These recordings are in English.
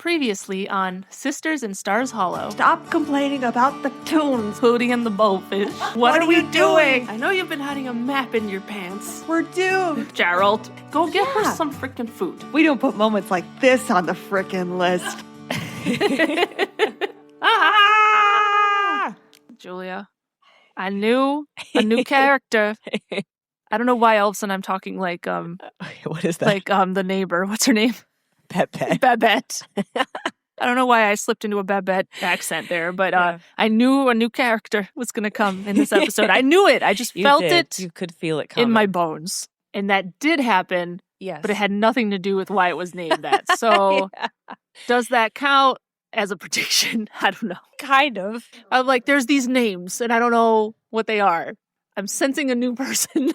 Previously on Sisters in Stars Hollow. Stop complaining about the tunes. Hootie and the Blowfish. What are we doing? I know you've been hiding a map in your pants. We're doomed. Gerald, go get her some freaking food. We don't put moments like this on the frickin' list. Julia, I knew a new character. I don't know why all of a sudden I'm talking like what is that? Like the neighbor. What's her name? Babette. I don't know why I slipped into a Babette accent there, but I knew a new character was going to come in this episode. I knew it. I just felt it. You could feel it coming. In my bones. And that did happen. Yes. But it had nothing to do with why it was named that. So does that count as a prediction? I don't know. Kind of. I'm like, there's these names and I don't know what they are. I'm sensing a new person.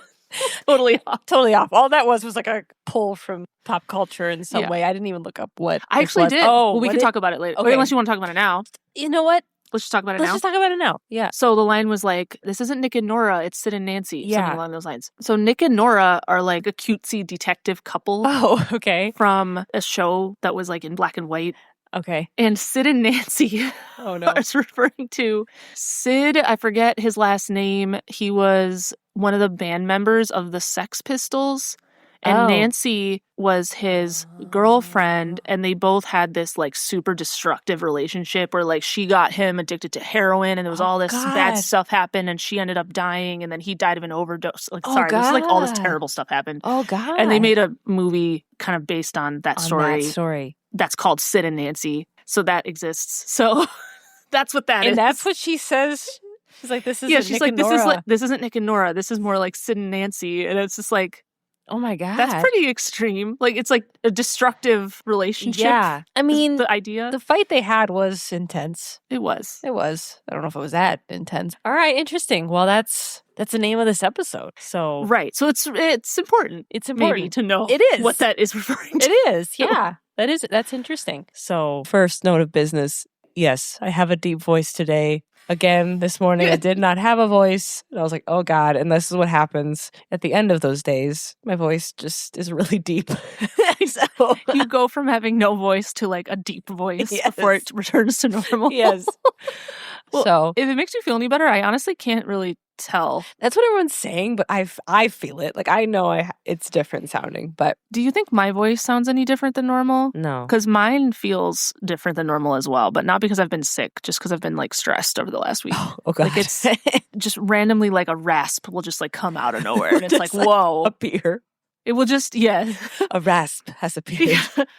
Totally off. All that was like a pull from pop culture in some way. I didn't even look up what I actually did. Oh, well, we can talk about it later. Okay. Unless you want to talk about it now. You know what? Let's just talk about it now. Let's just talk about it now. Yeah. So the line was like, this isn't Nick and Nora, it's Sid and Nancy. Yeah. Something along those lines. So Nick and Nora are like a cutesy detective couple. Oh, okay. From a show that was like in black and white. Okay. And Sid and Nancy I was referring to Sid, I forget his last name. He was one of the band members of the Sex Pistols. And Nancy was his girlfriend, and they both had this like super destructive relationship where like she got him addicted to heroin, and there was all this bad stuff happened, and she ended up dying, and then he died of an overdose. Like, this is like all this terrible stuff happened. Oh God! And they made a movie kind of based on that story. That's called Sid and Nancy. So that exists. So that's what that is. And that's what she says. She's like, this isn't she's Nick like, and Nora. this isn't Nick and Nora. This is more like Sid and Nancy. And it's just like, oh my God. that's pretty extreme. Like, it's like a destructive relationship. Yeah. I mean, the idea. The fight they had was intense. It was. I don't know if it was that intense. All right. Interesting. Well, that's the name of this episode. So right. So it's important. It's important maybe to know it is what that is referring to. It is. Yeah. That's interesting. So first note of business. Yes, I have a deep voice today. Again, this morning I did not have a voice. And I was like, oh God. And this is what happens at the end of those days. My voice just is really deep. So you go from having no voice to like a deep voice before it returns to normal. Yes. Well, so if it makes you feel any better, I honestly can't really tell. That's what everyone's saying, but I feel it. Like I know it's different sounding. But do you think my voice sounds any different than normal? No, because mine feels different than normal as well. But not because I've been sick, just because I've been like stressed over the last week. Oh God. Like it's just randomly like a rasp will just like come out of nowhere, and it's like whoa, appear. It will just a rasp has appeared.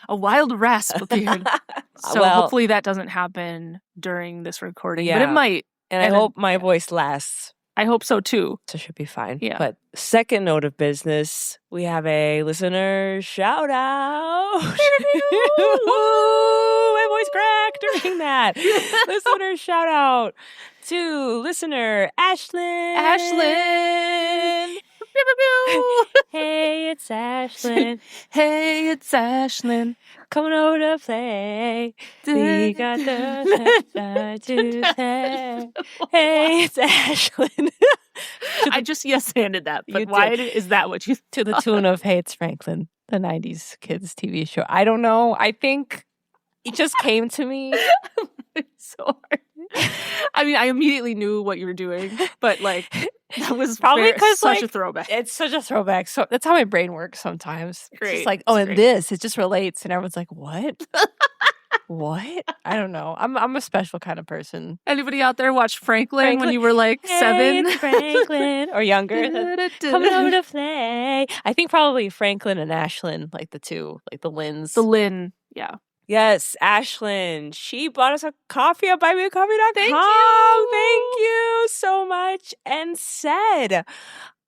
A wild rasp appeared. So hopefully that doesn't happen during this recording, but it might. And I hope my voice lasts. I hope so too. So it should be fine. Yeah. But second note of business, we have a listener shout out. My voice cracked during that. Listener shout out to listener Ashlyn. Hey, it's Ashlyn. Hey, it's Ashlyn. Coming over to play. We got the time to play. Hey, it's Ashlyn. I just yes-handed that, but why is that what you to the tune of Hey, it's Franklin, the 90s kids TV show. I don't know. I think it just came to me. It's so hard. I mean, I immediately knew what you were doing, but like that was probably because such a throwback. It's such a throwback. So that's how my brain works sometimes. Great. It's just like, and this, it just relates, and everyone's like, what? What? I don't know. I'm a special kind of person. Anybody out there watch Franklin when you were like 7? It's Franklin or younger. Coming over to play. I think probably Franklin and Ashlyn, like the two, like the Lyns. The Lynn, yeah. Yes, Ashlyn. She bought us a coffee at buymeacoffee.com. Thank you. Thank you so much. And said,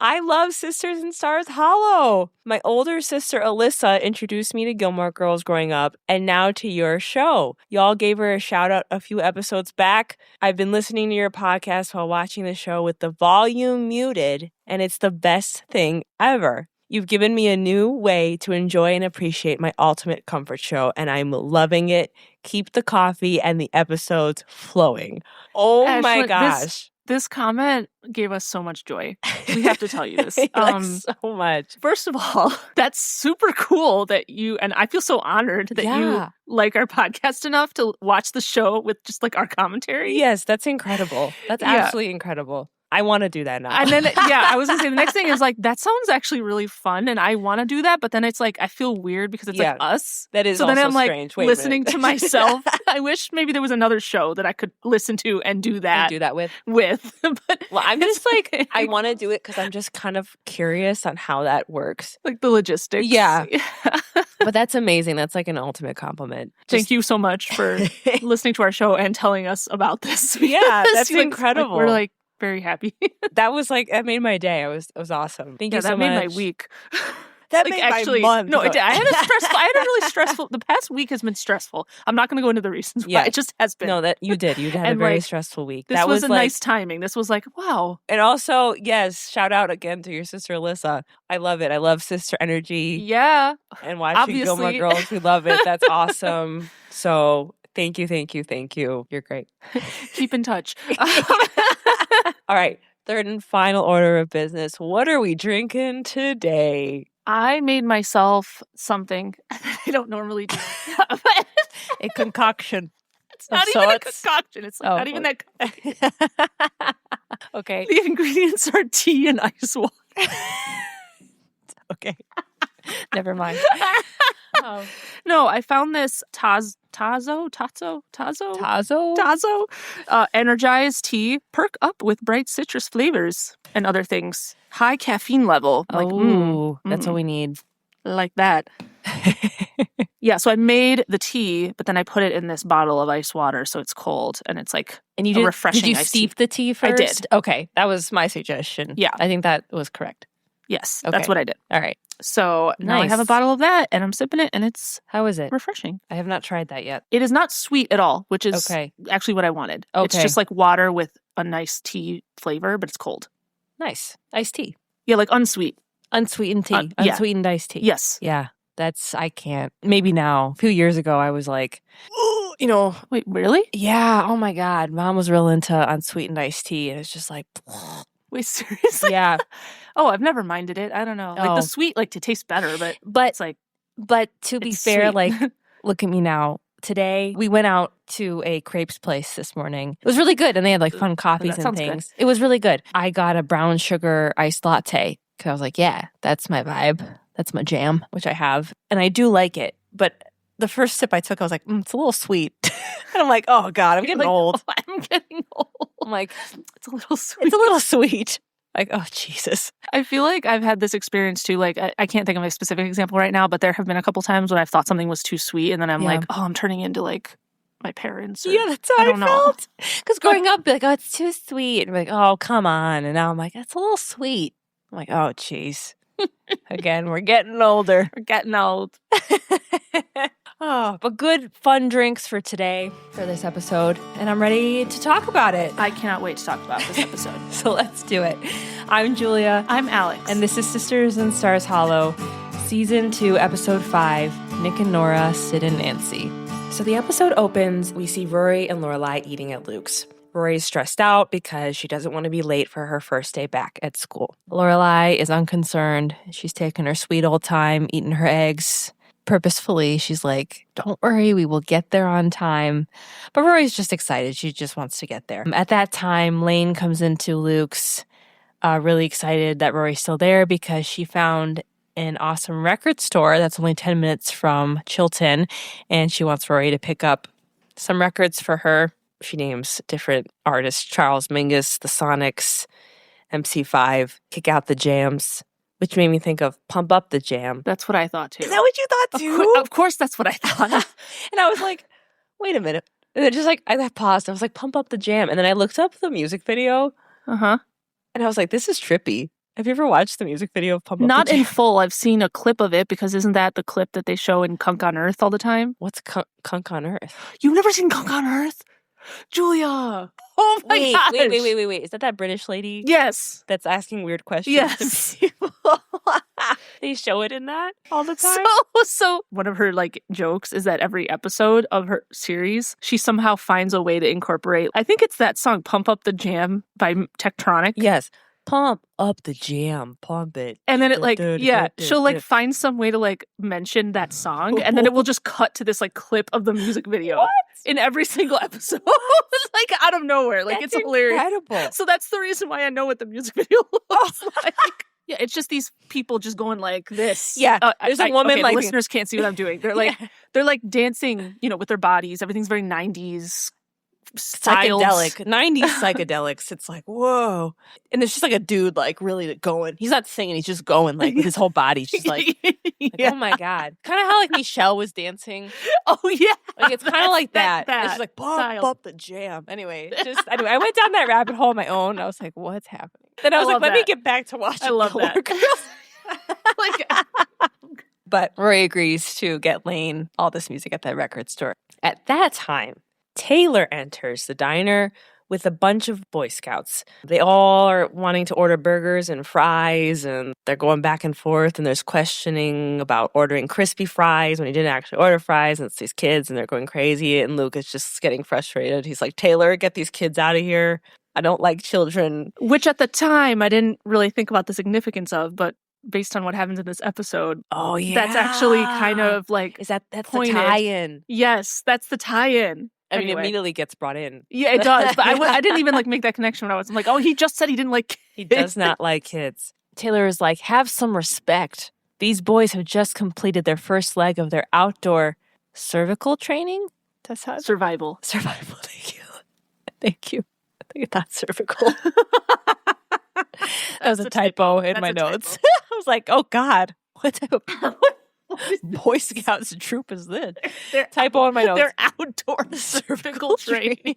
I love Sisters in Stars Hollow. My older sister Alyssa introduced me to Gilmore Girls growing up, and now to your show. Y'all gave her a shout out a few episodes back. I've been listening to your podcast while watching the show with the volume muted, and it's the best thing ever. You've given me a new way to enjoy and appreciate my ultimate comfort show, and I'm loving it. Keep the coffee and the episodes flowing. Oh my gosh. This comment gave us so much joy. We have to tell you this. So much. First of all, that's super cool that you, and I feel so honored that you like our podcast enough to watch the show with just like our commentary. Yes, that's incredible. That's absolutely incredible. I want to do that now. And then, I was going to say the next thing is like, that sounds actually really fun and I want to do that. But then it's like, I feel weird because it's like us. That is so also then I'm like strange. Wait listening to myself. I wish maybe there was another show that I could listen to and do that. With. But well, I'm just like, I want to do it because I'm just kind of curious on how that works. Like the logistics. Yeah. But that's amazing. That's like an ultimate compliment. Thank you so much for listening to our show and telling us about this. Yeah, that's incredible. Like, we're like, very happy. That made my day. It was awesome. Thank you so much. That made my week. That made my month. No, it did. I had a really stressful. The past week has been stressful. I'm not going to go into the reasons why. It just has been. No, that you did. You had a very stressful week. This was a nice timing. This was like, wow. And also, yes, shout out again to your sister Alyssa. I love it. I love sister energy. Yeah. And watching Gilmore Girls, we love it. That's awesome. So thank you. You're great. Keep in touch. All right. Third and final order of business. What are we drinking today? I made myself something I don't normally do. A concoction. It's not even a concoction. It's like not even that. Okay. The ingredients are tea and ice water. Okay. Never mind. No, I found this Tazo energized tea. Perk up with bright citrus flavors and other things. High caffeine level. Like, that's what we need. Like that. Yeah, so I made the tea, but then I put it in this bottle of ice water, so it's cold and it's like refreshing. Did you steep the tea first? I did. Okay, that was my suggestion. Yeah, I think that was correct. Yes, that's what I did. All right. So now I have a bottle of that and I'm sipping it and it's how is it? Refreshing. I have not tried that yet. It is not sweet at all, which is actually what I wanted. Okay. It's just like water with a nice tea flavor, but it's cold. Nice. Iced tea. Yeah, like unsweet. Unsweetened tea. Unsweetened iced tea. Yes. Yeah. I can't. Maybe now. A few years ago, I was like, wait, really? Yeah. Oh my God. Mom was real into unsweetened iced tea. And it's just like, wait, seriously? Yeah. Oh, I've never minded it. I don't know. Like the sweet, like to taste better, but it's like. But to be fair, sweet. like, look at me now. Today, we went out to a crepes place this morning. It was really good. And they had like fun coffees and things. Good. It was really good. I got a brown sugar iced latte because I was like, yeah, that's my vibe. That's my jam, which I have. And I do like it. But the first sip I took, I was like, it's a little sweet. And I'm like, oh God, I'm getting old. I'm getting old. I'm like, it's a little sweet. It's a little sweet. Like, oh, Jesus. I feel like I've had this experience too. Like, I can't think of a specific example right now, but there have been a couple times when I've thought something was too sweet. And then I'm like, oh, I'm turning into like my parents. Or, yeah, that's how I felt. Because growing up, like, oh, it's too sweet. And I'm like, oh, come on. And now I'm like, that's a little sweet. I'm like, oh, jeez. Again, we're getting older. We're getting old. Oh, but good, fun drinks for today, for this episode. And I'm ready to talk about it. I cannot wait to talk about this episode. So let's do it. I'm Julia. I'm Alex. And this is Sisters in Stars Hollow, Season 2, Episode 5, Nick and Nora, Sid and Nancy. So the episode opens, we see Rory and Lorelai eating at Luke's. Rory's stressed out because she doesn't want to be late for her first day back at school. Lorelai is unconcerned. She's taking her sweet old time, eating her eggs. Purposefully, she's like, don't worry, we will get there on time. But Rory's just excited. She just wants to get there. At that time, Lane comes into Luke's, really excited that Rory's still there because she found an awesome record store that's only 10 minutes from Chilton, and she wants Rory to pick up some records for her. She names different artists, Charles Mingus, The Sonics, MC5, Kick Out the Jams, which made me think of Pump Up the Jam. That's what I thought too. Is that what you thought too? Of course that's what I thought. And I was like, wait a minute. And then just like, I paused. I was like, Pump Up the Jam. And then I looked up the music video. Uh-huh. And I was like, this is trippy. Have you ever watched the music video of Pump Up Not the Jam? in full. I've seen a clip of it because isn't that the clip that they show in Kunk on Earth all the time? What's Kunk on Earth? You've never seen Kunk on Earth? Julia. Oh my gosh. Wait. Is that British lady? Yes. That's asking weird questions Yes. to people. They show it in that all the time. So one of her like jokes is that every episode of her series, she somehow finds a way to incorporate, I think it's that song Pump Up the Jam by Tektronic. Yes. Pump up the jam, pump it. And then it she'll like find some way to like mention that song, and then it will just cut to this like clip of the music video in every single episode. Like out of nowhere. Like That's it's hilarious. Incredible. So that's the reason why I know what the music video looks like. Yeah, it's just these people just going like this. Yeah, there's a woman like the listeners can't see what I'm doing. They're like they're like dancing, with their bodies. Everything's very 90s. Psychedelic 90s psychedelics. It's like, whoa. And there's just like a dude like really going. He's not singing, he's just going like with his whole body. Just like, oh my God. Kind of how like Michelle was dancing. Oh yeah. Like it's kind of like that. that It's just like pump up the jam. Anyway, I went down that rabbit hole on my own. I was like, what's happening? Then I was like, let me get back to watching Gilmore Girls. But Rory agrees to get Lane all this music at that record store. At that time, Taylor enters the diner with a bunch of Boy Scouts. They all are wanting to order burgers and fries, and they're going back and forth, and there's questioning about ordering crispy fries when he didn't actually order fries, and it's these kids, and they're going crazy, and Luke is just getting frustrated. He's like, Taylor, get these kids out of here. I don't like children. Which at the time, I didn't really think about the significance of, but based on what happens in this episode, oh yeah, that's actually kind of like that's pointed. the tie-in. Yes, that's the tie-in. I mean, it immediately gets brought in. Yeah, it does. But I didn't even like make that connection when I'm like, oh, he just said he didn't like kids. He does not like kids. Taylor is like, have some respect. These boys have just completed their first leg of their outdoor cervical training. That's how survival. Survival. Thank you. I think I thought cervical. That was a typo in my notes. I was like, oh God, what type of Boy Scouts troop is this? Typo in my notes. They're outdoor cervical training.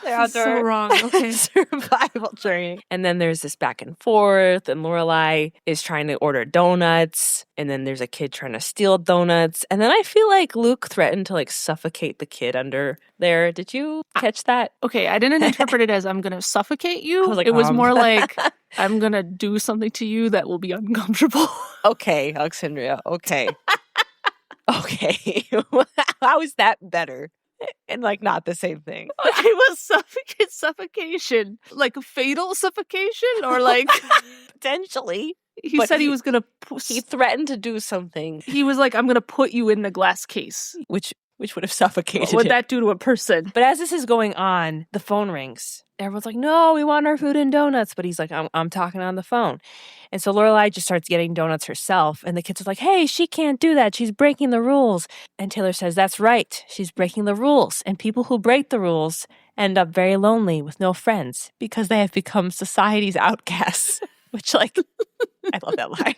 They're outdoor. So wrong. Okay. Survival training. And then there's this back and forth, and Lorelai is trying to order donuts, and then there's a kid trying to steal donuts, and then I feel like Luke threatened to like suffocate the kid under there. Did you catch that? Okay, I didn't interpret it as I'm gonna suffocate you. I was like, it was more like I'm gonna do something to you that will be uncomfortable. Okay, Alexandria. Okay. Okay. How is that better? And like not the same thing. It was suffocation. Like a fatal suffocation or like potentially. He said he was going to he threatened to do something. He was like, I'm going to put you in the glass case. Which would have suffocated What would that do to a person? But as this is going on, the phone rings. Everyone's like, no, we want our food and donuts. But he's like, I'm talking on the phone. And so Lorelai just starts getting donuts herself. And the kids are like, hey, she can't do that. She's breaking the rules. And Taylor says, that's right. She's breaking the rules. And people who break the rules end up very lonely with no friends because they have become society's outcasts. Which, like, I love that line.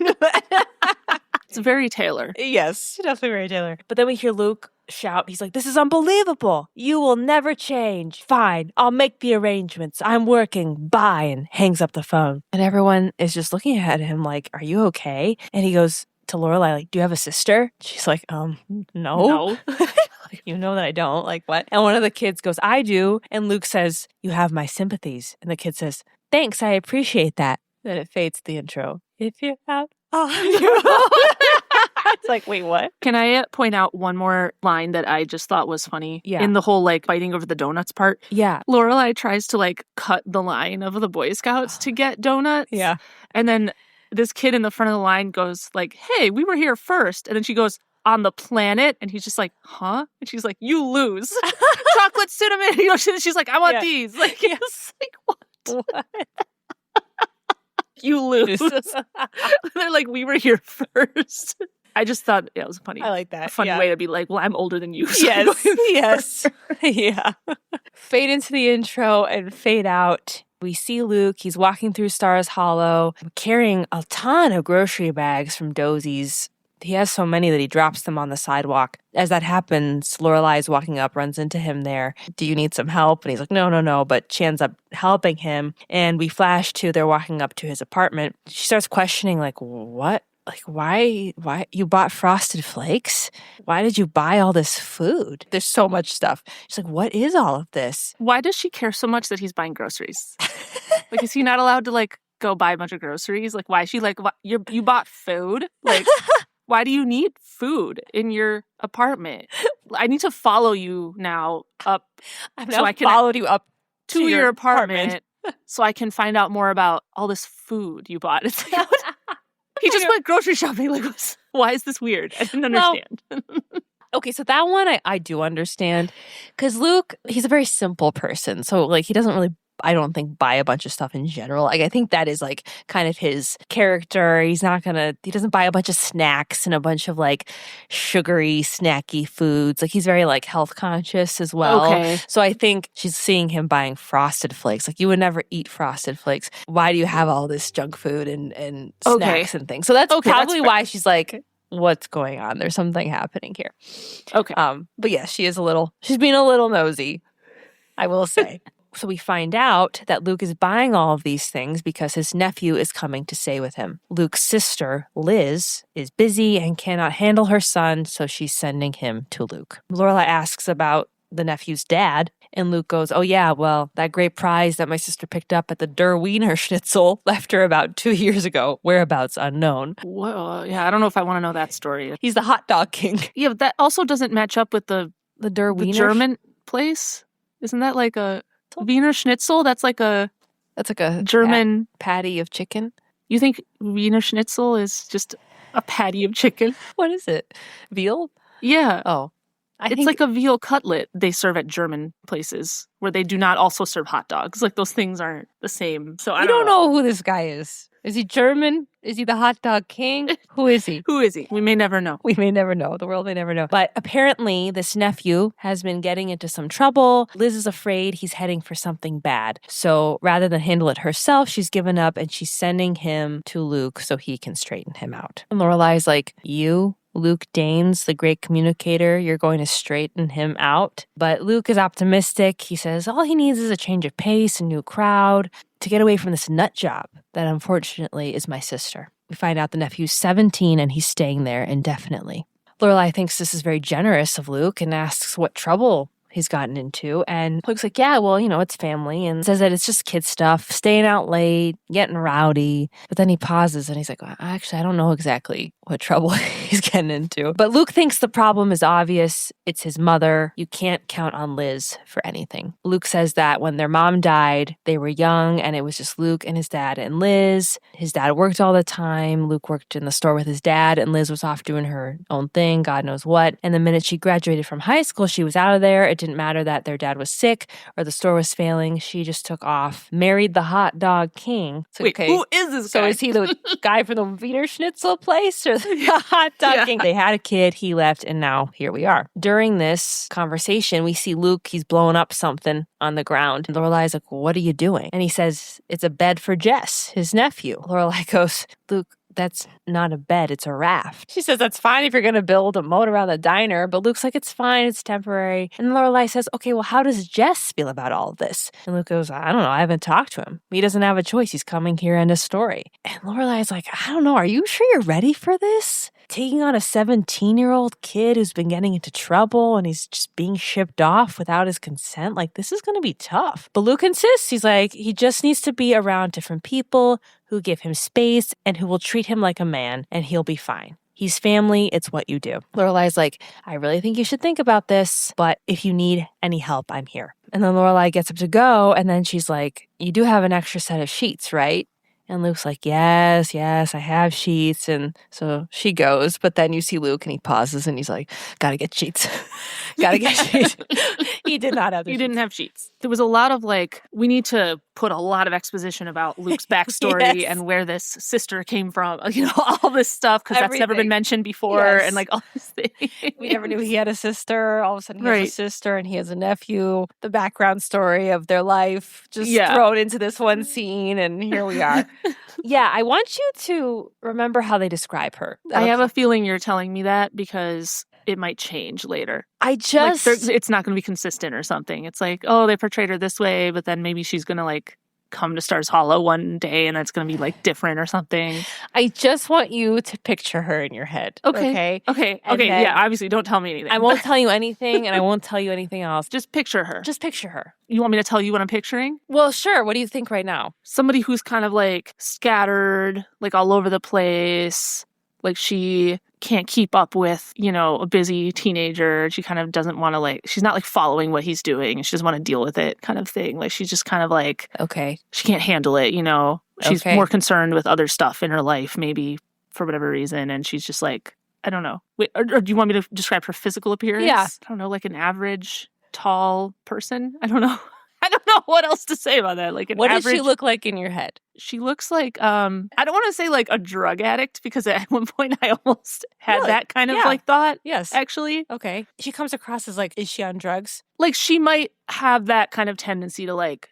It's very Taylor. Yes, definitely very Taylor. But then we hear Luke shout. He's like, this is unbelievable. You will never change. Fine, I'll make the arrangements. I'm working. Bye. And hangs up the phone. And everyone is just looking at him like, are you okay? And he goes to Lorelai, like, do you have a sister? She's like, no. You know that I don't. Like, what? And one of the kids goes, I do. And Luke says, you have my sympathies. And the kid says, thanks, I appreciate that. Then it fades to the intro. If you're out. It's like, wait, what? Can I point out one more line that I just thought was funny? Yeah. In the whole like fighting over the donuts part. Yeah. Lorelai tries to like cut the line of the Boy Scouts to get donuts. Yeah. And then this kid in the front of the line goes like, hey, we were here first. And then she goes, on the planet. And he's just like, huh? And she's like, you lose. Chocolate cinnamon. She's like, I want these. Like, it's like, what? You lose. They're like, we were here first. I just thought it was funny. I like that. A funny way to be like, well, I'm older than you. So Yes. Yeah. Fade into the intro and fade out. We see Luke. He's walking through Stars Hollow, carrying a ton of grocery bags from Dosie's. He has so many that he drops them on the sidewalk. As that happens, Lorelai is walking up, runs into him there. Do you need some help? And he's like, no. But she ends up helping him. And we flash to they're walking up to his apartment. She starts questioning, like, what like, why you bought Frosted Flakes? Why did you buy all this food? There's so much stuff. She's like, what is all of this? Why does she care so much that he's buying groceries? Like, is he not allowed to, like, go buy a bunch of groceries? Like, why is she like, you bought food? Like, why do you need food in your apartment? I need to follow you now up. I can followed you up to your apartment so I can find out more about all this food you bought. It's like, he just went grocery shopping. Like, why is this weird? I didn't understand. Okay, so that one I do understand. Because Luke, he's a very simple person. So, like, he doesn't really, I don't think, buy a bunch of stuff in general. Like, I think that is, like, kind of his character. He doesn't buy a bunch of snacks and a bunch of, like, sugary, snacky foods. Like, he's very, like, health conscious as well. Okay. So I think she's seeing him buying Frosted Flakes. Like, you would never eat Frosted Flakes. Why do you have all this junk food and snacks and things? So that's probably why she's like, what's going on? There's something happening here. Okay. But yeah, she's being a little nosy, I will say. So we find out that Luke is buying all of these things because his nephew is coming to stay with him. Luke's sister, Liz, is busy and cannot handle her son, so she's sending him to Luke. Lorelai asks about the nephew's dad, and Luke goes, oh yeah, well, that great prize that my sister picked up at the Der Wiener Schnitzel left her about 2 years ago, whereabouts unknown. Well, yeah, I don't know if I want to know that story. He's the hot dog king. Yeah, but that also doesn't match up with the Der Wiener German place. Isn't that like a Wiener Schnitzel? That's like a German patty of chicken. You think Wiener Schnitzel is just a patty of chicken? What is it? Veal? Yeah. Oh. It's like a veal cutlet they serve at German places where they do not also serve hot dogs. Like, those things aren't the same. So I don't know who this guy is. Is he German? Is he the hot dog king? Who is he? Who is he? We may never know. We may never know. The world may never know. But apparently, this nephew has been getting into some trouble. Liz is afraid he's heading for something bad. So rather than handle it herself, she's given up and she's sending him to Luke so he can straighten him out. And Lorelai's like, you? Luke Danes, the great communicator, you're going to straighten him out. But Luke is optimistic. He says all he needs is a change of pace, a new crowd, to get away from this nut job that unfortunately is my sister. We find out the nephew's 17 and he's staying there indefinitely. Lorelai thinks this is very generous of Luke and asks what trouble he's gotten into. And Luke's like, yeah, well, it's family. And says that it's just kid stuff, staying out late, getting rowdy. But then he pauses and he's like, well, actually, I don't know exactly what trouble he's getting into. But Luke thinks the problem is obvious. It's his mother. You can't count on Liz for anything. Luke says that when their mom died, they were young and it was just Luke and his dad and Liz. His dad worked all the time. Luke worked in the store with his dad and Liz was off doing her own thing, God knows what. And the minute she graduated from high school, she was out of there. It didn't matter that their dad was sick or the store was failing. She just took off, married the hot dog king. So, wait, who is this guy? So is he the guy from the Wiener Schnitzel place or the hot dog king? They had a kid, he left, and now here we are. During this conversation, we see Luke, he's blowing up something on the ground. And Lorelai's like, well, what are you doing? And he says, it's a bed for Jess, his nephew. Lorelai goes, Luke, that's not a bed, it's a raft. She says, that's fine if you're going to build a moat around the diner. But Luke's like, it's fine, it's temporary. And Lorelai says, okay, well, how does Jess feel about all of this? And Luke goes, I don't know, I haven't talked to him. He doesn't have a choice. He's coming here, end of story. And Lorelai's like, I don't know, are you sure you're ready for this? Taking on a 17-year-old kid who's been getting into trouble and he's just being shipped off without his consent. Like, this is going to be tough. But Luke insists. He's like, he just needs to be around different people who give him space and who will treat him like a man, and he'll be fine. He's family. It's what you do. Lorelai's like, I really think you should think about this, but if you need any help, I'm here. And then Lorelai gets up to go, and then she's like, you do have an extra set of sheets, right? And Luke's like, yes, I have sheets. And so she goes, but then you see Luke and he pauses and he's like, gotta get sheets. Gotta get sheets. He did not have the sheets. He didn't have sheets. There was a lot of we need to put a lot of exposition about Luke's backstory and where this sister came from, all this stuff, because that's never been mentioned before. And all this thing. We never knew he had a sister. All of a sudden he has a sister and he has a nephew. The background story of their life just thrown into this one scene, and here we are. Yeah, I want you to remember how they describe her. I have a feeling you're telling me that because it might change later. It's not going to be consistent or something. It's like, oh, they portrayed her this way, but then maybe she's going to come to Stars Hollow one day and it's going to be like different or something. I just want you to picture her in your head. Okay. Yeah, obviously don't tell me anything. I won't tell you anything and I won't tell you anything else. Just picture her. Just picture her. You want me to tell you what I'm picturing? Well, sure. What do you think right now? Somebody who's kind of like scattered, like all over the place. Like she can't keep up with, a busy teenager. She kind of doesn't want to she's not like following what he's doing. She doesn't want to deal with it kind of thing. Like she's just kind of like, okay, she can't handle it, She's more concerned with other stuff in her life, maybe for whatever reason. And she's just like, I don't know. Wait, or do you want me to describe her physical appearance? Yeah. I don't know, like an average tall person. I don't know. I don't know what else to say about that. Like an what average, does she look like in your head? She looks like I don't want to say like a drug addict because at one point I almost had that kind of like thought. Yes. Actually. Okay. She comes across as like, is she on drugs? Like she might have that kind of tendency to like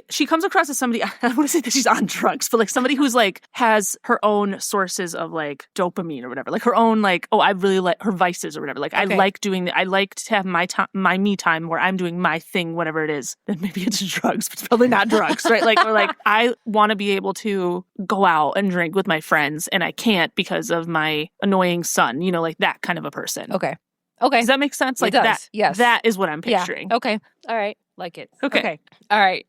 she comes across as somebody, I don't want to say that she's on drugs, but like somebody who's like has her own sources of like dopamine or whatever, like her own like, I really like her vices or whatever. Like I like doing I like to have my time, my me time where I'm doing my thing, whatever it is. Then maybe it's drugs, but it's probably not drugs, right? Or like I want to be able to go out and drink with my friends and I can't because of my annoying son, like that kind of a person. Okay. Does that make sense? Like that. Yes. That is what I'm picturing. Yeah. Okay. All right. Like it. Okay. All right.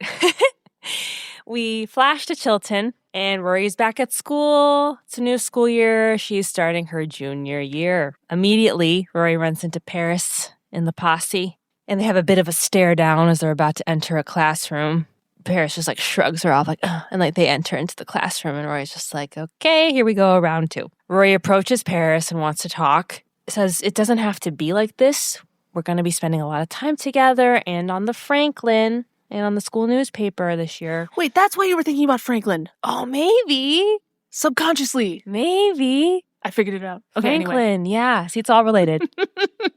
We flash to Chilton and Rory's back at school. It's a new school year. She's starting her junior year. Immediately, Rory runs into Paris in the posse and they have a bit of a stare down as they're about to enter a classroom. Paris just like shrugs her off like, ugh, and like they enter into the classroom and Rory's just like, okay, here we go, round 2. Rory approaches Paris and wants to talk. Says it doesn't have to be like this. We're going to be spending a lot of time together and on the Franklin and on the school newspaper this year. Wait, that's why you were thinking about Franklin. Oh, maybe. Subconsciously. Maybe. I figured it out. Okay, Franklin, anyway. yeah. See, it's all related.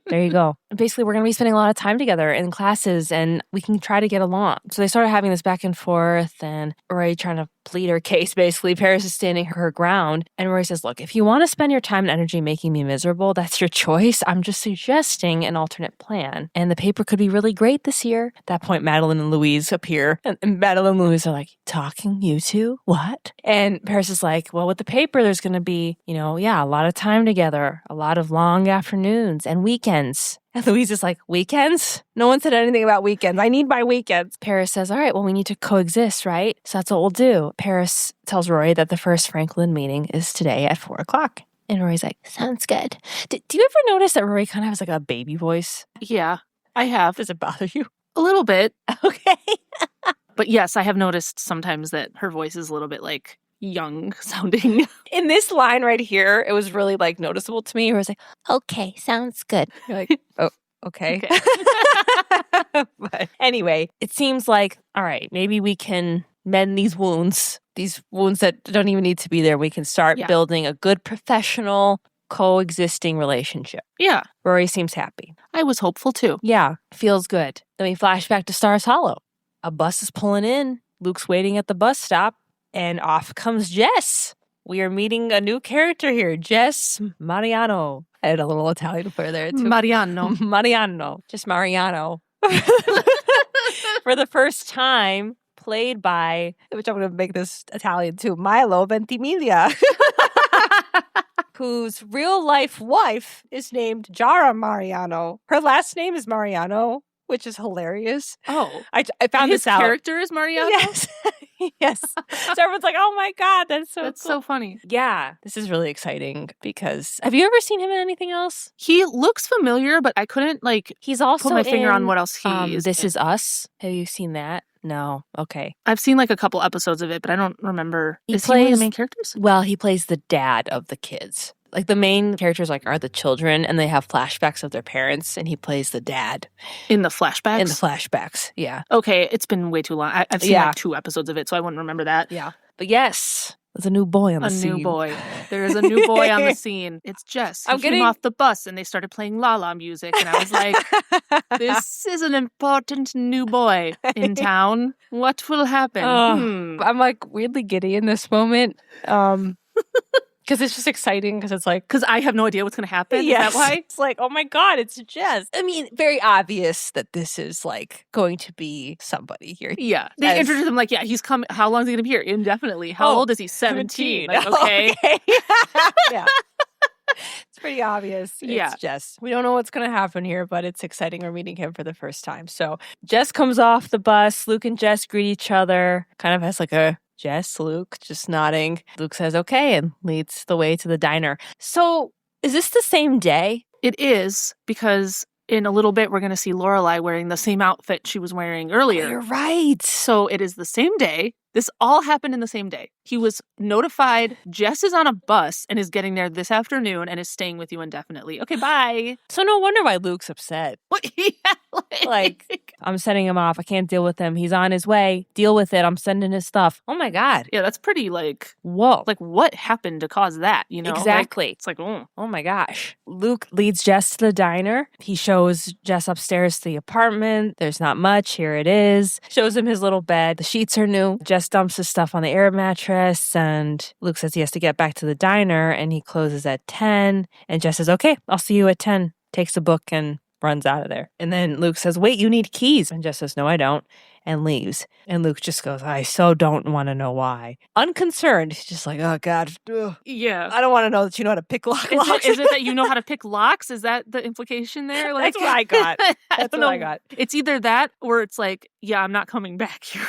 There you go. Basically, we're going to be spending a lot of time together in classes and we can try to get along. So they started having this back and forth and Rory trying to plead her case, basically. Paris is standing her ground. And Rory says, look, if you want to spend your time and energy making me miserable, that's your choice. I'm just suggesting an alternate plan. And the paper could be really great this year. At that point, Madeline and Louise appear. And Madeline and Louise are like, talking, you two? What? And Paris is like, well, with the paper, there's going to be, a lot of time together, a lot of long afternoons and weekends. And Louise is like, weekends? No one said anything about weekends. I need my weekends. Paris says, all right, well, we need to coexist, right? So that's what we'll do. Paris tells Rory that the first Franklin meeting is today at 4:00. And Rory's like, sounds good. Do you ever notice that Rory kind of has like a baby voice? Yeah, I have. Does it bother you? A little bit. Okay. But yes, I have noticed sometimes that her voice is a little bit like young sounding. In this line right here, it was really like noticeable to me. Where I was like, okay, sounds good. You're like, oh, okay. But anyway, it seems like, all right, maybe we can mend these wounds that don't even need to be there. We can start building a good professional coexisting relationship. Yeah. Rory seems happy. I was hopeful too. Yeah, feels good. Then we flash back to Stars Hollow. A bus is pulling in. Luke's waiting at the bus stop. And off comes Jess. We are meeting a new character here, Jess Mariano. I had a little Italian flair there too. Mariano. Just Mariano. For the first time, played by, which I'm going to make this Italian too, Milo Ventimiglia. Whose real life wife is named Jara Mariano. Her last name is Mariano, which is hilarious. Oh. I found His this out. character is Mariano? Yes. Yes. So everyone's like, oh my God, that's so That's cool. so funny. Yeah. This is really exciting because have you ever seen him in anything else? He looks familiar, but I couldn't He's also put my finger on what else he is. This Is Us. Have you seen that? No. Okay. I've seen like a couple episodes of it, but I don't remember. He is he one of plays- the main characters? Well, he plays the dad of the kids. Like the main characters are the children and they have flashbacks of their parents and he plays the dad. In the flashbacks? In the flashbacks, yeah. Okay, it's been way too long. I've seen like 2 episodes of it, so I wouldn't remember that. Yeah. But yes, there's a new boy on the scene. A new boy. There is a new boy on the scene. It's Jess. He came off the bus and they started playing La La music and I was like, this is an important new boy in town. What will happen? I'm like weirdly giddy in this moment. Because it's just exciting because it's like... Because I have no idea what's going to happen. Yes. Is that why? It's like, oh my God, it's Jess. I mean, very obvious that this is like going to be somebody here. Yeah. They introduced him like, he's coming. How long is he going to be here? Indefinitely. How old is he? 17. Like, okay. Yeah. It's pretty obvious. Yeah. It's Jess. We don't know what's going to happen here, but it's exciting. We're meeting him for the first time. So Jess comes off the bus. Luke and Jess greet each other. Kind of has like a Jess, Luke, just nodding. Luke says, okay, and leads the way to the diner. So is this the same day? It is, because in a little bit, we're going to see Lorelai wearing the same outfit she was wearing earlier. Oh, you're right. So it is the same day. This all happened in the same day. He was notified Jess is on a bus and is getting there this afternoon and is staying with you indefinitely. Okay, bye. So no wonder why Luke's upset. Like, I'm sending him off. I can't deal with him. He's on his way. Deal with it. I'm sending his stuff. Oh my God. Yeah, that's pretty like, whoa. Like, what happened to cause that, you know? Exactly. Like, it's like, oh my gosh. Luke leads Jess to the diner. He shows Jess upstairs to the apartment. There's not much. Here it is. Shows him his little bed. The sheets are new. Jess dumps his stuff on the air mattress, and Luke says he has to get back to the diner, and he closes at 10. And Jess says, okay, I'll see you at 10. Takes a book and runs out of there. And then Luke says, wait, you need keys. And Jess says, no, I don't. And leaves. And Luke just goes, I so don't want to know why. Unconcerned. He's just like, oh God. Ugh. Yeah. I don't want to know that you know how to pick locks. Is it that you know how to pick locks? Is that the implication there? Like, that's what I got. That's what I got. It's either that or it's like, yeah, I'm not coming back here.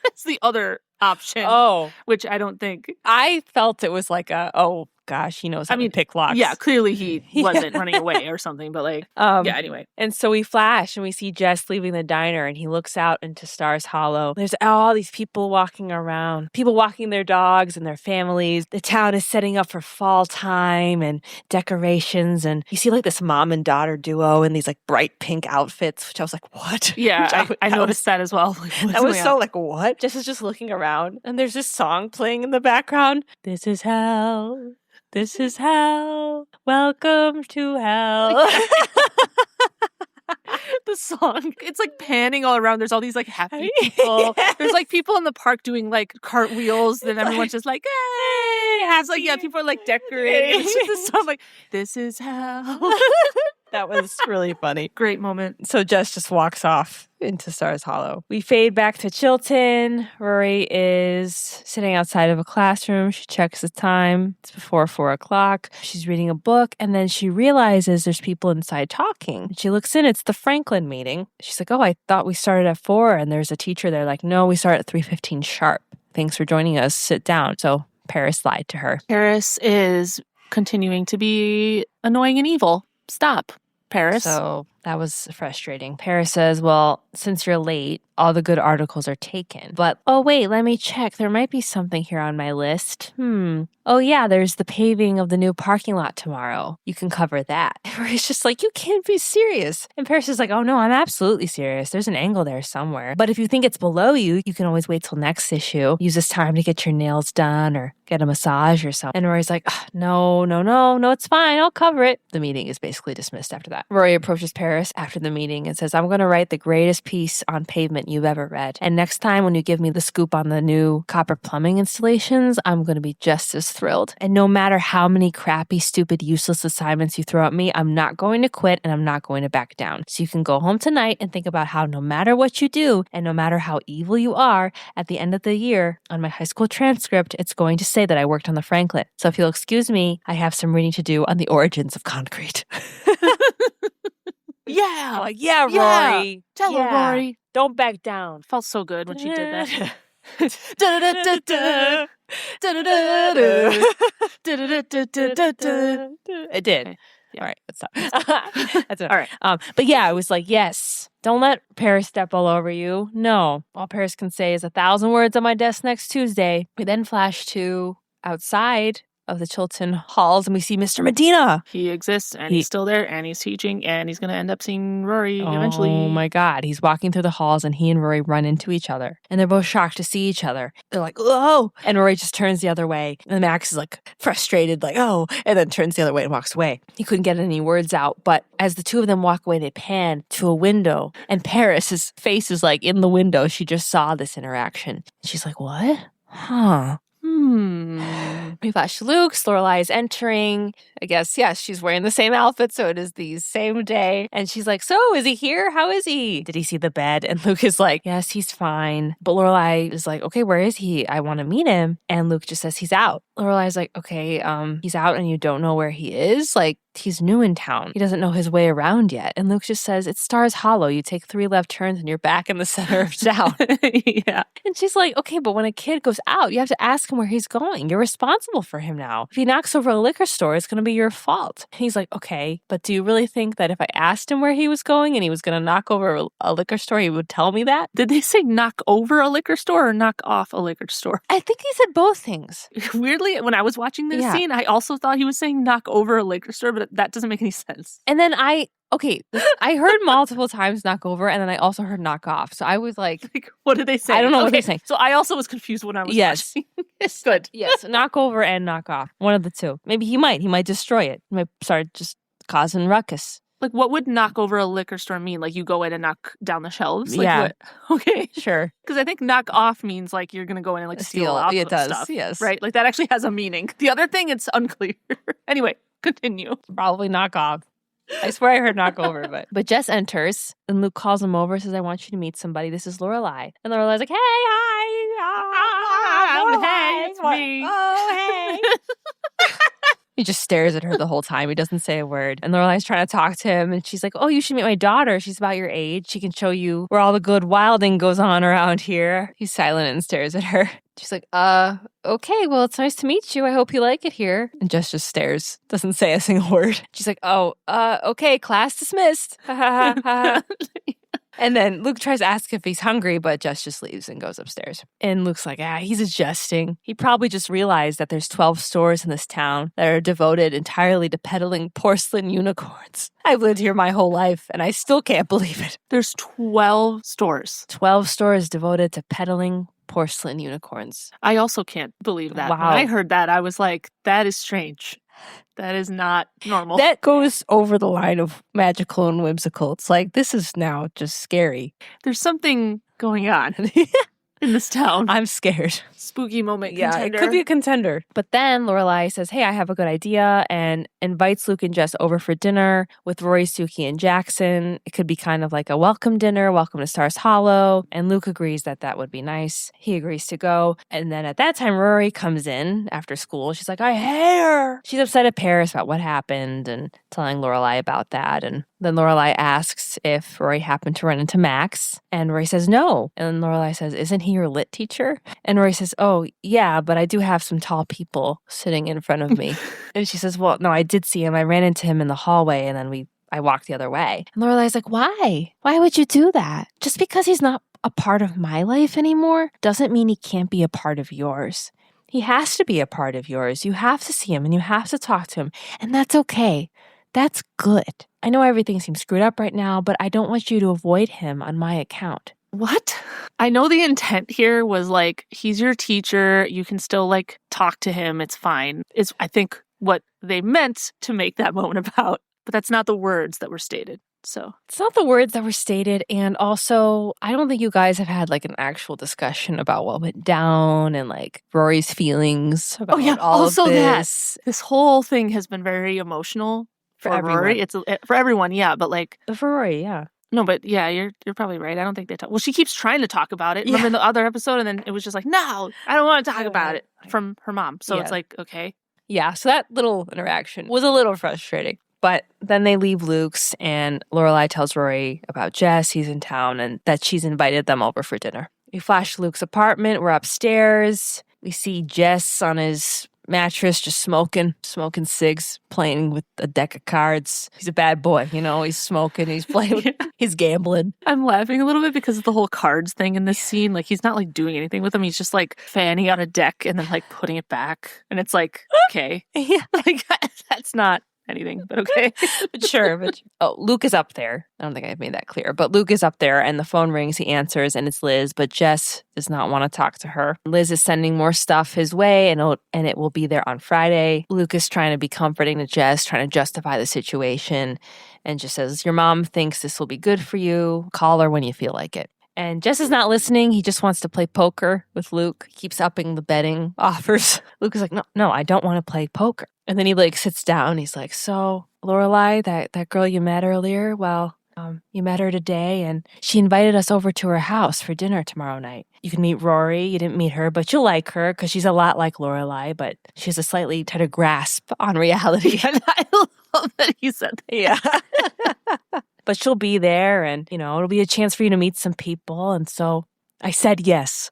It's the other option. Oh. Which I don't think. I felt it was like oh gosh, he knows how to pick locks. Yeah, clearly he wasn't running away or something, but like, yeah, anyway. And so we flash and we see Jess leaving the diner and he looks out into Stars Hollow. There's all these people walking around, people walking their dogs and their families. The town is setting up for fall time and decorations. And you see like this mom and daughter duo in these like bright pink outfits, which I was like, what? Yeah, I noticed that as well. Like, that was so like, what? Jess is just looking around and there's this song playing in the background. This is hell. This is hell. Welcome to hell. The song, it's like panning all around. There's all these like happy people. Yes. There's like people in the park doing like cartwheels, and everyone's just like, hey. It's like, yeah, people are like decorating. It's just this song like, this is hell. That was really funny. Great moment. So Jess just walks off into Stars Hollow. We fade back to Chilton. Rory is sitting outside of a classroom. She checks the time. It's before 4 o'clock. She's reading a book, and then she realizes there's people inside talking. She looks in. It's the Franklin meeting. She's like, oh, I thought we started at 4, and there's a teacher there. Like, no, we start at 3:15 sharp. Thanks for joining us. Sit down. So Paris lied to her. Paris is continuing to be annoying and evil. Stop, Paris. So that was frustrating. Paris says, well, since you're late, all the good articles are taken. But, oh, wait, let me check. There might be something here on my list. Oh, yeah, there's the paving of the new parking lot tomorrow. You can cover that. It's just like, you can't be serious. And Paris is like, oh, no, I'm absolutely serious. There's an angle there somewhere. But if you think it's below you, you can always wait till next issue. Use this time to get your nails done or get a massage or something. And Rory's like, no, it's fine. I'll cover it. The meeting is basically dismissed after that. Rory approaches Paris after the meeting and says, I'm going to write the greatest piece on pavement you've ever read. And next time when you give me the scoop on the new copper plumbing installations, I'm going to be just as thrilled. And no matter how many crappy, stupid, useless assignments you throw at me, I'm not going to quit and I'm not going to back down. So you can go home tonight and think about how no matter what you do and no matter how evil you are, at the end of the year, on my high school transcript, it's going to say that I worked on the Franklin. So if you'll excuse me, I have some reading to do on the origins of concrete. Yeah. Like, yeah, Rory. Tell her, Rory. Don't back down. Felt so good when she did that. It did. Okay. Yeah. All right, let's stop. That's it. All right. But yeah, I was like, yes, don't let Paris step all over you. No. All Paris can say is 1,000 words on my desk next Tuesday. We then flash to outside of the Chilton halls and we see Mr. Medina. He exists and he's still there and he's teaching and he's going to end up seeing Rory eventually. Oh my God. He's walking through the halls and he and Rory run into each other and they're both shocked to see each other. They're like, oh, and Rory just turns the other way and Max is like frustrated, like, oh, and then turns the other way and walks away. He couldn't get any words out, but as the two of them walk away, they pan to a window and Paris's face is like in the window. She just saw this interaction. She's like, what? Huh. We flash to Luke. Lorelai is entering. I guess, yes, she's wearing the same outfit, so it is the same day. And she's like, so, is he here? How is he? Did he see the bed? And Luke is like, yes, he's fine. But Lorelai is like, okay, where is he? I want to meet him. And Luke just says he's out. Lorelai's like, okay, he's out and you don't know where he is? Like, he's new in town. He doesn't know his way around yet. And Luke just says, it's Stars Hollow. You take 3 left turns and you're back in the center of town. Yeah. And she's like, okay, but when a kid goes out, you have to ask him where he's going. You're responsible for him now. If he knocks over a liquor store, it's going to be your fault. And he's like, okay, but do you really think that if I asked him where he was going and he was going to knock over a liquor store, he would tell me that? Did they say knock over a liquor store or knock off a liquor store? I think he said both things. Weirdly, when I was watching this scene, I also thought he was saying knock over a liquor store, but that doesn't make any sense. And then I heard multiple times knock over, and then I also heard knock off. So I was like what did they say? I don't know what they're saying. So I also was confused when I was watching. Good. Yes, knock over and knock off. One of the two. Maybe he might destroy it. He might start just causing ruckus. Like, what would knock over a liquor store mean? Like, you go in and knock down the shelves? Like, yeah. What? Okay. Sure. Because I think knock off means, like, you're going to go in and, like, steal off it does, stuff. yes. Right? Like, that actually has a meaning. The other thing, it's unclear. Anyway, continue. Probably knock off. I swear I heard knock over, but Jess enters and Luke calls him over, says, I want you to meet somebody. This is Lorelai. And Lorelai's like, hey, hi. Hey, it's me. Oh, hey. He just stares at her the whole time. He doesn't say a word. And Lorelai's trying to talk to him. And she's like, oh, you should meet my daughter. She's about your age. She can show you where all the good wilding goes on around here. He's silent and stares at her. She's like, okay, well, it's nice to meet you. I hope you like it here. And Jess just stares, doesn't say a single word. She's like, oh, okay, class dismissed. And then Luke tries to ask if he's hungry, but Jess just leaves and goes upstairs. And Luke's like, he's adjusting. He probably just realized that there's 12 stores in this town that are devoted entirely to peddling porcelain unicorns. I've lived here my whole life, and I still can't believe it. There's 12 stores. 12 stores devoted to peddling porcelain unicorns. I also can't believe that. Wow. When I heard that, I was like, that is strange. That is not normal. That goes over the line of magical and whimsical. It's like, this is now just scary. There's something going on in this town. I'm scared. Spooky moment Yeah, contender. it could be a contender. But then Lorelai says, hey, I have a good idea, and invites Luke and Jess over for dinner with Rory, Suki, and Jackson. It could be kind of like a welcome dinner, welcome to Stars Hollow. And Luke agrees that that would be nice. He agrees to go. And then at that time, Rory comes in after school. She's like, I hate her. She's upset at Paris about what happened and telling Lorelai about that. And then Lorelai asks if Rory happened to run into Max. And Rory says no. And Lorelai says, isn't he your lit teacher? And Rory says, oh, yeah, but I do have some tall people sitting in front of me. And she says, well, no, I did see him. I ran into him in the hallway and then I walked the other way. And Lorelai's like, why? Why would you do that? Just because he's not a part of my life anymore doesn't mean he can't be a part of yours. He has to be a part of yours. You have to see him and you have to talk to him. And that's okay. That's good. I know everything seems screwed up right now, but I don't want you to avoid him on my account. What? I know the intent here was like, he's your teacher. You can still like talk to him. It's fine. It's, I think, what they meant to make that moment about. But that's not the words that were stated. So it's not the words that were stated. And also, I don't think you guys have had like an actual discussion about what went down and like Rory's feelings about all of this. This whole thing has been very emotional for Rory. It's for everyone, yeah. But like for Rory, yeah. No, but yeah, you're probably right. I don't think they talk. Well, she keeps trying to talk about it. Remember in the other episode, and then it was just like, no, I don't want to talk about it from her mom. So it's like, okay. Yeah, so that little interaction was a little frustrating. But then they leave Luke's, and Lorelai tells Rory about Jess. He's in town, and that she's invited them over for dinner. We flash Luke's apartment. We're upstairs. We see Jess on his mattress just smoking cigs, playing with a deck of cards. He's a bad boy, you know, he's smoking, he's playing, he's gambling. I'm laughing a little bit because of the whole cards thing in this scene. Like, he's not like doing anything with them. He's just like fanning out a deck and then like putting it back. And it's like, okay. Yeah. Like, that's not anything, but okay. But sure. Oh, Luke is up there. I don't think I've made that clear, but Luke is up there and the phone rings. He answers and it's Liz, but Jess does not want to talk to her. Liz is sending more stuff his way and it will be there on Friday. Luke is trying to be comforting to Jess, trying to justify the situation, and just says, your mom thinks this will be good for you. Call her when you feel like it. And Jess is not listening. He just wants to play poker with Luke. He keeps upping the betting offers. Luke is like, no, I don't want to play poker. And then he like sits down. He's like, so Lorelai, that girl you met earlier, well, you met her today and she invited us over to her house for dinner tomorrow night. You can meet Rory. You didn't meet her, but you'll like her because she's a lot like Lorelai, but she has a slightly tighter grasp on reality. And I love that he said that. Yeah. But she'll be there and, it'll be a chance for you to meet some people. And so I said yes.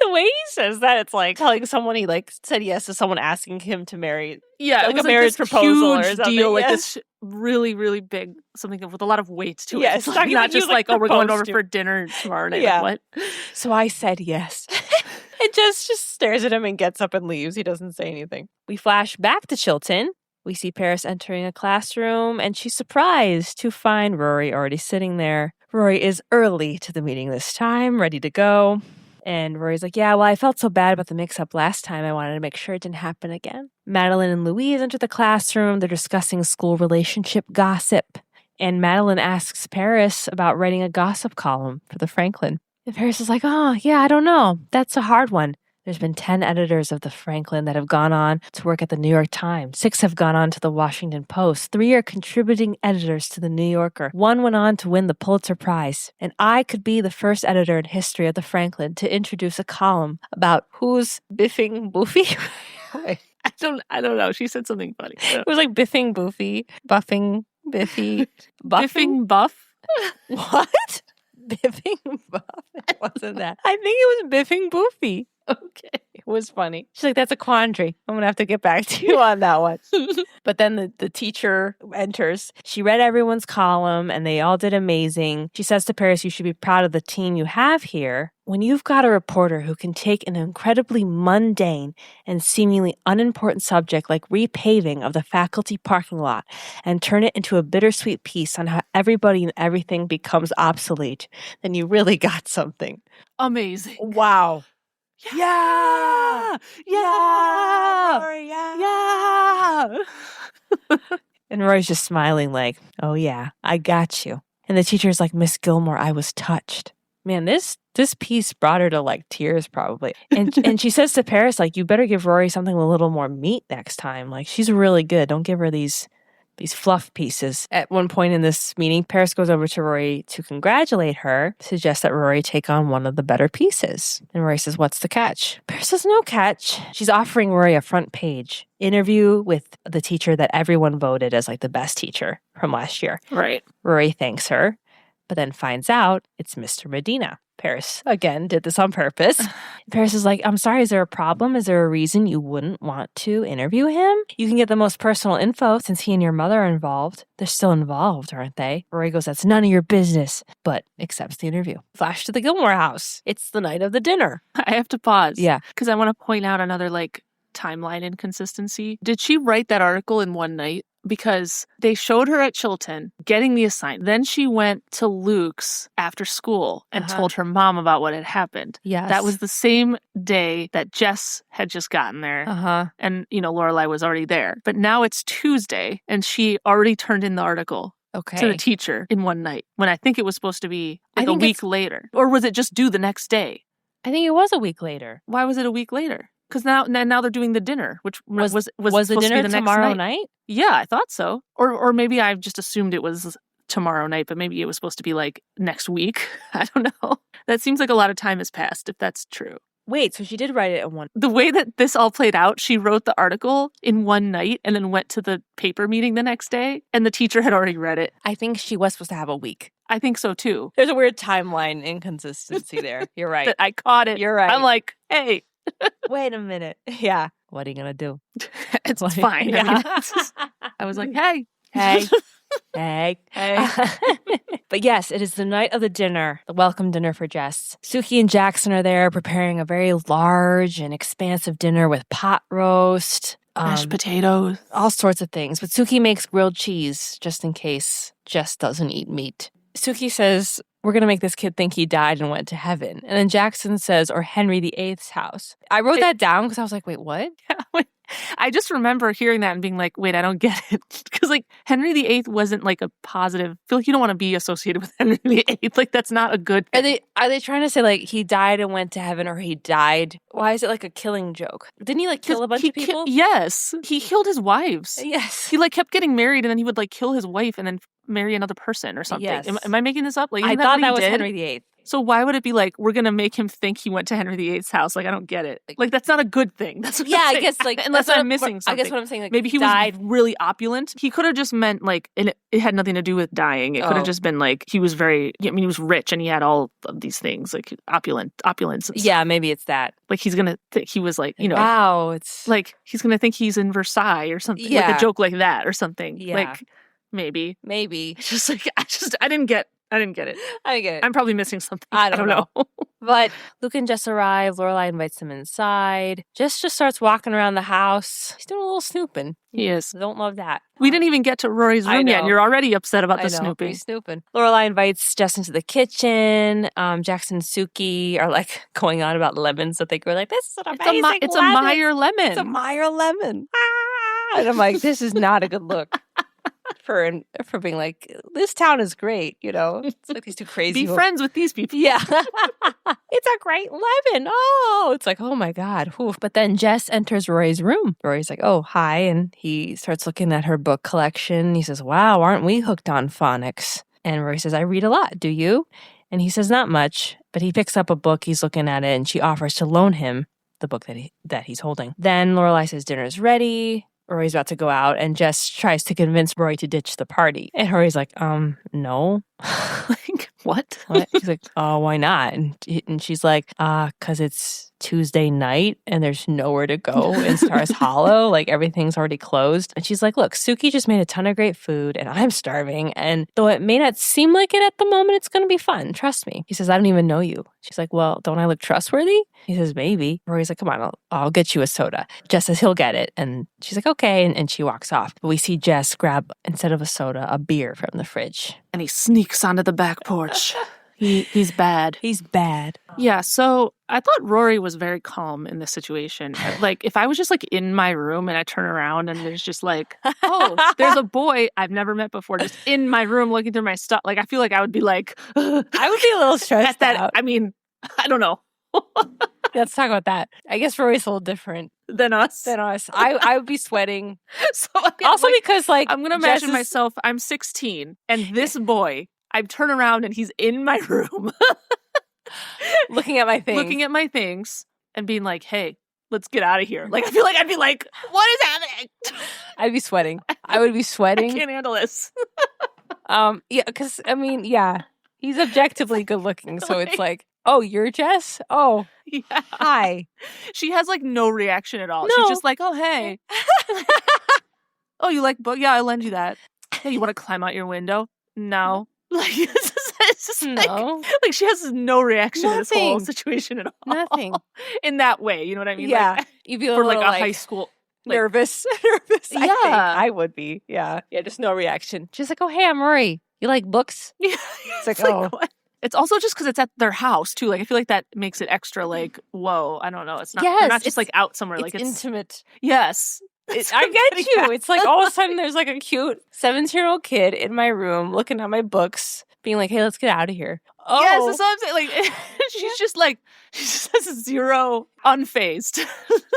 The way he says that, it's like telling someone he like said yes to someone asking him to marry. Yeah, like it was a marriage this proposal or huge something. deal, like Yes. this really, really big, something with a lot of weight to it. Yes, It's like, not just like, oh, we're going over proposed to. for dinner tomorrow night. Yeah. Like, what? So I said yes. And just stares at him and gets up and leaves. He doesn't say anything. We flash back to Chilton. We see Paris entering a classroom, and she's surprised to find Rory already sitting there. Rory is early to the meeting this time, ready to go. And Rory's like, yeah, well, I felt so bad about the mix-up last time. I wanted to make sure it didn't happen again. Madeline and Louise enter the classroom. They're discussing school relationship gossip. And Madeline asks Paris about writing a gossip column for the Franklin. And Paris is like, oh, yeah, I don't know. That's a hard one. There's been 10 editors of the Franklin that have gone on to work at the New York Times. 6 have gone on to the Washington Post. 3 are contributing editors to the New Yorker. 1 went on to win the Pulitzer Prize. And I could be the first editor in history of the Franklin to introduce a column about who's biffing Boofy. I don't know. She said something funny. It was like biffing Boofy, buffing Biffy, Biffing Buff? What? Biffing Buff? It wasn't that. I think it was biffing Boofy. Okay. It was funny. She's like, that's a quandary. I'm going to have to get back to you on that one. But then the teacher enters. She read everyone's column and they all did amazing. She says to Paris, you should be proud of the team you have here. When you've got a reporter who can take an incredibly mundane and seemingly unimportant subject like repaving of the faculty parking lot and turn it into a bittersweet piece on how everybody and everything becomes obsolete, then you really got something. Amazing. Wow. Yeah! Yeah! Rory, yeah. And Rory's just smiling like, oh yeah, I got you. And the teacher's like, Miss Gilmore, I was touched. Man, this piece brought her to like tears probably. And she says to Paris, like, you better give Rory something with a little more meat next time. Like, she's really good. Don't give her these fluff pieces. At one point in this meeting, Paris goes over to Rory to congratulate her, suggests that Rory take on one of the better pieces. And Rory says, what's the catch? Paris says, no catch. She's offering Rory a front page interview with the teacher that everyone voted as like the best teacher from last year. Right. Rory thanks her, but then finds out it's Mr. Medina. Paris, again, did this on purpose. Paris is like, I'm sorry, is there a problem? Is there a reason you wouldn't want to interview him? You can get the most personal info since he and your mother are involved. They're still involved, aren't they? Rory goes, that's none of your business, but accepts the interview. Flash to the Gilmore house. It's the night of the dinner. I have to pause. Yeah. Because I want to point out another like timeline inconsistency. Did she write that article in one night? Because they showed her at Chilton getting the assignment. Then she went to Luke's after school and told her mom about what had happened. Yes. That was the same day that Jess had just gotten there. And, Lorelai was already there. But now it's Tuesday and she already turned in the article to the teacher in one night when I think it was supposed to be like a week later. Or was it just due the next day? I think it was a week later. Why was it a week later? Because now they're doing the dinner, which was the supposed dinner to be the next tomorrow night? Yeah, I thought so. Or maybe I just assumed it was tomorrow night, but maybe it was supposed to be like next week. I don't know. That seems like a lot of time has passed, if that's true. Wait, so she did write it in one. The way that this all played out, she wrote the article in one night and then went to the paper meeting the next day, and the teacher had already read it. I think she was supposed to have a week. I think so too. There's a weird timeline inconsistency there. You're right. That I caught it. You're right. I'm like, hey. Wait a minute. Yeah. What are you going to do? It's fine. Yeah. I was like, hey. Hey. But yes, it is the night of the dinner, the welcome dinner for Jess. Suki and Jackson are there preparing a very large and expansive dinner with pot roast, mashed potatoes, all sorts of things. But Suki makes grilled cheese just in case Jess doesn't eat meat. Suki says, we're going to make this kid think he died and went to heaven. And then Jackson says, or Henry VIII's house. I wrote that down because I was like, wait, what? I just remember hearing that and being like, wait, I don't get it. Because like Henry VIII wasn't like a positive. I feel like you don't want to be associated with Henry VIII. Like that's not a good thing. Are they trying to say like he died and went to heaven, or he died? Why is it like a killing joke? Didn't he like kill a bunch of people? Yes. He killed his wives. Yes. He like kept getting married and then he would like kill his wife and then marry another person or something. Yes. Am I making this up? Like, I thought that was Henry VIII. So why would it be like, we're going to make him think he went to Henry VIII's house? Like, I don't get it. Like, that's not a good thing. That's what I'm I saying. guess like unless I'm missing something. I guess what I'm saying, like, maybe he died. was really opulent. He could have just meant like, and it had nothing to do with dying. It could have just been like, he was very, I mean, he was rich and he had all of these things, like opulence. Yeah, maybe it's that. Like, he's going to think he was like, you know. Wow, it's like, he's going to think he's in Versailles or something. Yeah. Like a joke like that or something. Yeah. Like, maybe. Maybe. Just like, I didn't get it. I didn't get it. I'm probably missing something. I don't know. know. But Luke and Jess arrive. Lorelai invites them inside. Jess just starts walking around the house. He's doing a little snooping. He is. Don't love that. We didn't even get to Rory's room yet, and you're already upset about the snooping. He's snooping. Lorelai invites Jess into the kitchen. Jackson and Suki are like going on about lemons that they grow. Like, this is an amazing It's a Meyer lemon. It's a Meyer lemon. Ah! And I'm like, this is not a good look. For being like, this town is great, you know? It's like these two crazy Be friends with these people. Yeah. It's a great lemon. Oh, it's like, oh my God. Oof. But then Jess enters Rory's room. Rory's like, oh, hi. And he starts looking at her book collection. He says, wow, aren't we hooked on phonics? And Rory says, I read a lot. Do you? And he says, not much. But he picks up a book. He's looking at it and she offers to loan him the book that he's holding. Then Lorelai says, dinner's ready. Rory's about to go out, and Jess tries to convince Rory to ditch the party. And Rory's like, no. Like, what? He's like, oh, why not? And she's like, 'cause it's Tuesday night and there's nowhere to go in Stars Hollow. Like, everything's already closed. And she's like, look, Suki just made a ton of great food and I'm starving. And though it may not seem like it at the moment, it's going to be fun. Trust me. He says, I don't even know you. She's like, well, don't I look trustworthy? He says, maybe. Rory's like, come on, I'll get you a soda. Jess says he'll get it. And she's like, okay. And she walks off. But we see Jess grab, instead of a soda, a beer from the fridge. And he sneaks onto the back porch. He's bad. He's bad. Yeah, so I thought Rory was very calm in this situation. Like, if I was just like in my room and I turn around and there's just like, oh, there's a boy I've never met before just in my room looking through my stuff. Like, I feel like I would be like, I would be a little stressed out. I mean, I don't know. Let's talk about that. I guess Rory's a little different than us. I would be sweating. So also, like, because like I'm gonna imagine myself. I'm 16, and this boy. I turn around and he's in my room, looking at my things, and being like, "Hey, let's get out of here." Like, I feel like I'd be like, "What is happening?" I'd be sweating. I would be sweating. I can't handle this. Yeah, because I mean, yeah, he's objectively good looking, so it's like, oh, you're Jess? Oh, yeah. Hi. She has like no reaction at all. No. She's just like, "Oh, hey." Oh, you like book? Yeah, I'll lend you that. Hey, you want to climb out your window? No. Like, it's just no. like she has no reaction to this whole situation at all. Nothing. In that way, you know what I mean? Yeah. Like, You'd be a for little like a high school. Like, nervous. Yeah. I think I would be. Yeah. Yeah, just no reaction. She's like, oh, hey, I'm Rory. You like books? Yeah. It's like, oh. What? It's also just because it's at their house, too. Like, I feel like that makes it extra, like, whoa, I don't know. It's not, they're not just, like, out somewhere. Like, it's intimate. Yes. I get you. Yeah. It's like all of a sudden there's like a cute 17-year-old kid in my room looking at my books, being like, hey, let's get out of here. Oh. Yes, that's what I'm saying. Like, she's just like, she just has zero unfazed.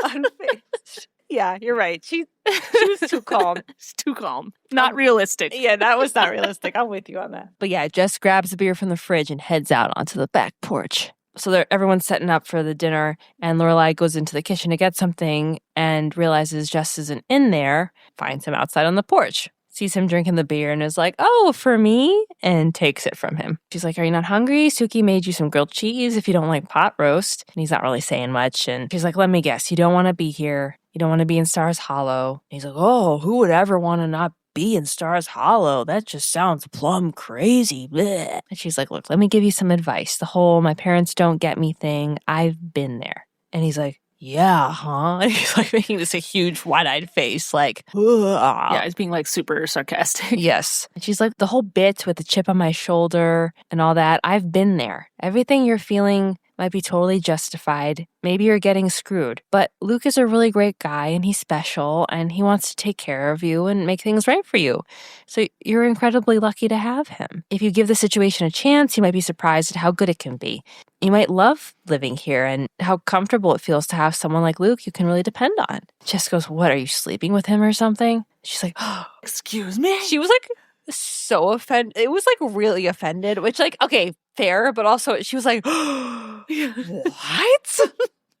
Unfazed. Yeah, you're right. She was too calm. It's too calm. Not realistic. Yeah, that was not realistic. I'm with you on that. But yeah, Jess grabs a beer from the fridge and heads out onto the back porch. So everyone's setting up for the dinner, and Lorelai goes into the kitchen to get something and realizes Jess isn't in there, finds him outside on the porch, sees him drinking the beer and is like, oh, for me? And takes it from him. She's like, are you not hungry? Suki made you some grilled cheese if you don't like pot roast. And he's not really saying much. And she's like, let me guess, you don't want to be here. You don't want to be in Stars Hollow. And he's like, oh, who would ever want to not be in Stars Hollow? That just sounds plumb crazy. Blech. And she's like, look, let me give you some advice. The whole my parents don't get me thing, I've been there. And he's like, yeah, huh? And he's like making this a huge wide-eyed face, like, ugh. Yeah, he's being like super sarcastic. Yes. And she's like, the whole bit with the chip on my shoulder and all that, I've been there. Everything you're feeling might be totally justified. Maybe you're getting screwed. But Luke is a really great guy and he's special and he wants to take care of you and make things right for you. So you're incredibly lucky to have him. If you give the situation a chance, you might be surprised at how good it can be. You might love living here and how comfortable it feels to have someone like Luke you can really depend on. Jess goes, what, are you sleeping with him or something? She's like, oh, excuse me? she was like so offended. It was like really offended, which like, okay, fair, but also she was like, what?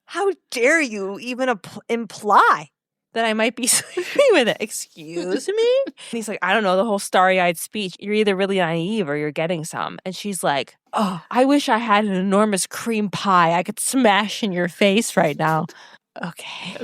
How dare you even imply that I might be sleeping with it? Excuse me? And he's like, I don't know, the whole starry-eyed speech. You're either really naive or you're getting some. And she's like, oh, I wish I had an enormous cream pie I could smash in your face right now. Okay.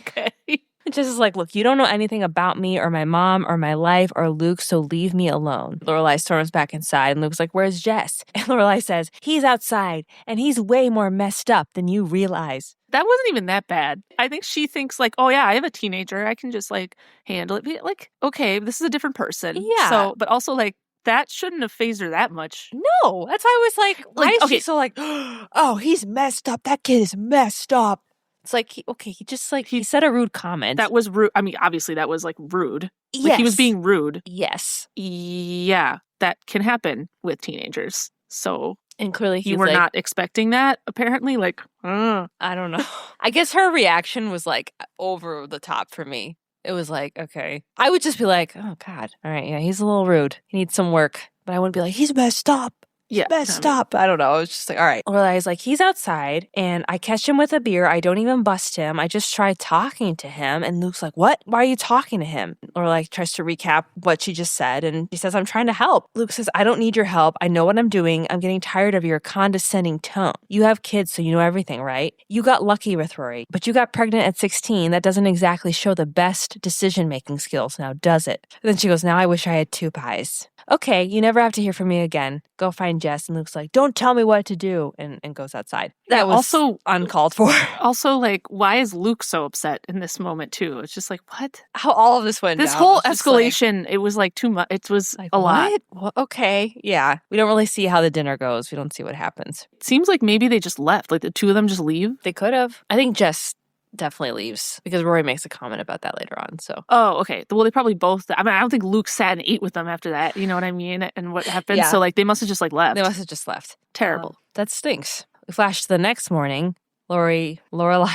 And Jess is like, look, you don't know anything about me or my mom or my life or Luke, so leave me alone. Lorelai storms back inside and Luke's like, where's Jess? And Lorelai says, he's outside and he's way more messed up than you realize. That wasn't even that bad. I think she thinks like, oh yeah, I have a teenager. I can just like handle it. But, like, okay, this is a different person. Yeah. So, but also like, that shouldn't have phased her that much. No, that's why I was like, why is she so like, oh, he's messed up. That kid is messed up. It's like, he said a rude comment. That was rude. I mean, obviously that was like rude. Yes. Like, he was being rude. Yes. Yeah, that can happen with teenagers. So, and clearly you were not expecting that, apparently. Like, I don't know. I guess her reaction was like over the top for me. It was like, okay. I would just be like, oh God. All right, yeah, he's a little rude. He needs some work. But I wouldn't be like, he's messed up. Yeah. Messed up. I don't know. I was just like, all right. Lorelai's like, he's outside and I catch him with a beer. I don't even bust him. I just try talking to him. And Luke's like, what? Why are you talking to him? Lorelai tries to recap what she just said. And she says, I'm trying to help. Luke says, I don't need your help. I know what I'm doing. I'm getting tired of your condescending tone. You have kids, so you know everything, right? You got lucky with Rory, but you got pregnant at 16. That doesn't exactly show the best decision-making skills now, does it? And then she goes, now I wish I had 2 pies. Okay, you never have to hear from me again. Go find Jess. And Luke's like, don't tell me what to do, and goes outside. That was also uncalled for. Also, like, why is Luke so upset in this moment, too? It's just like, what? How all of this went down. This whole escalation, it was like too much. It was like, a lot. Well, okay, yeah. We don't really see how the dinner goes. We don't see what happens. It seems like maybe they just left. Like, the two of them just leave. They could have. I think Jess definitely leaves because Rory makes a comment about that later on. So, oh, okay. Well, they probably both. I mean, I don't think Luke sat and ate with them after that. You know what I mean? And what happened? Yeah. So, like, they must have just like left. They must have just left. Terrible. That stinks. We flash to the next morning. Lorelai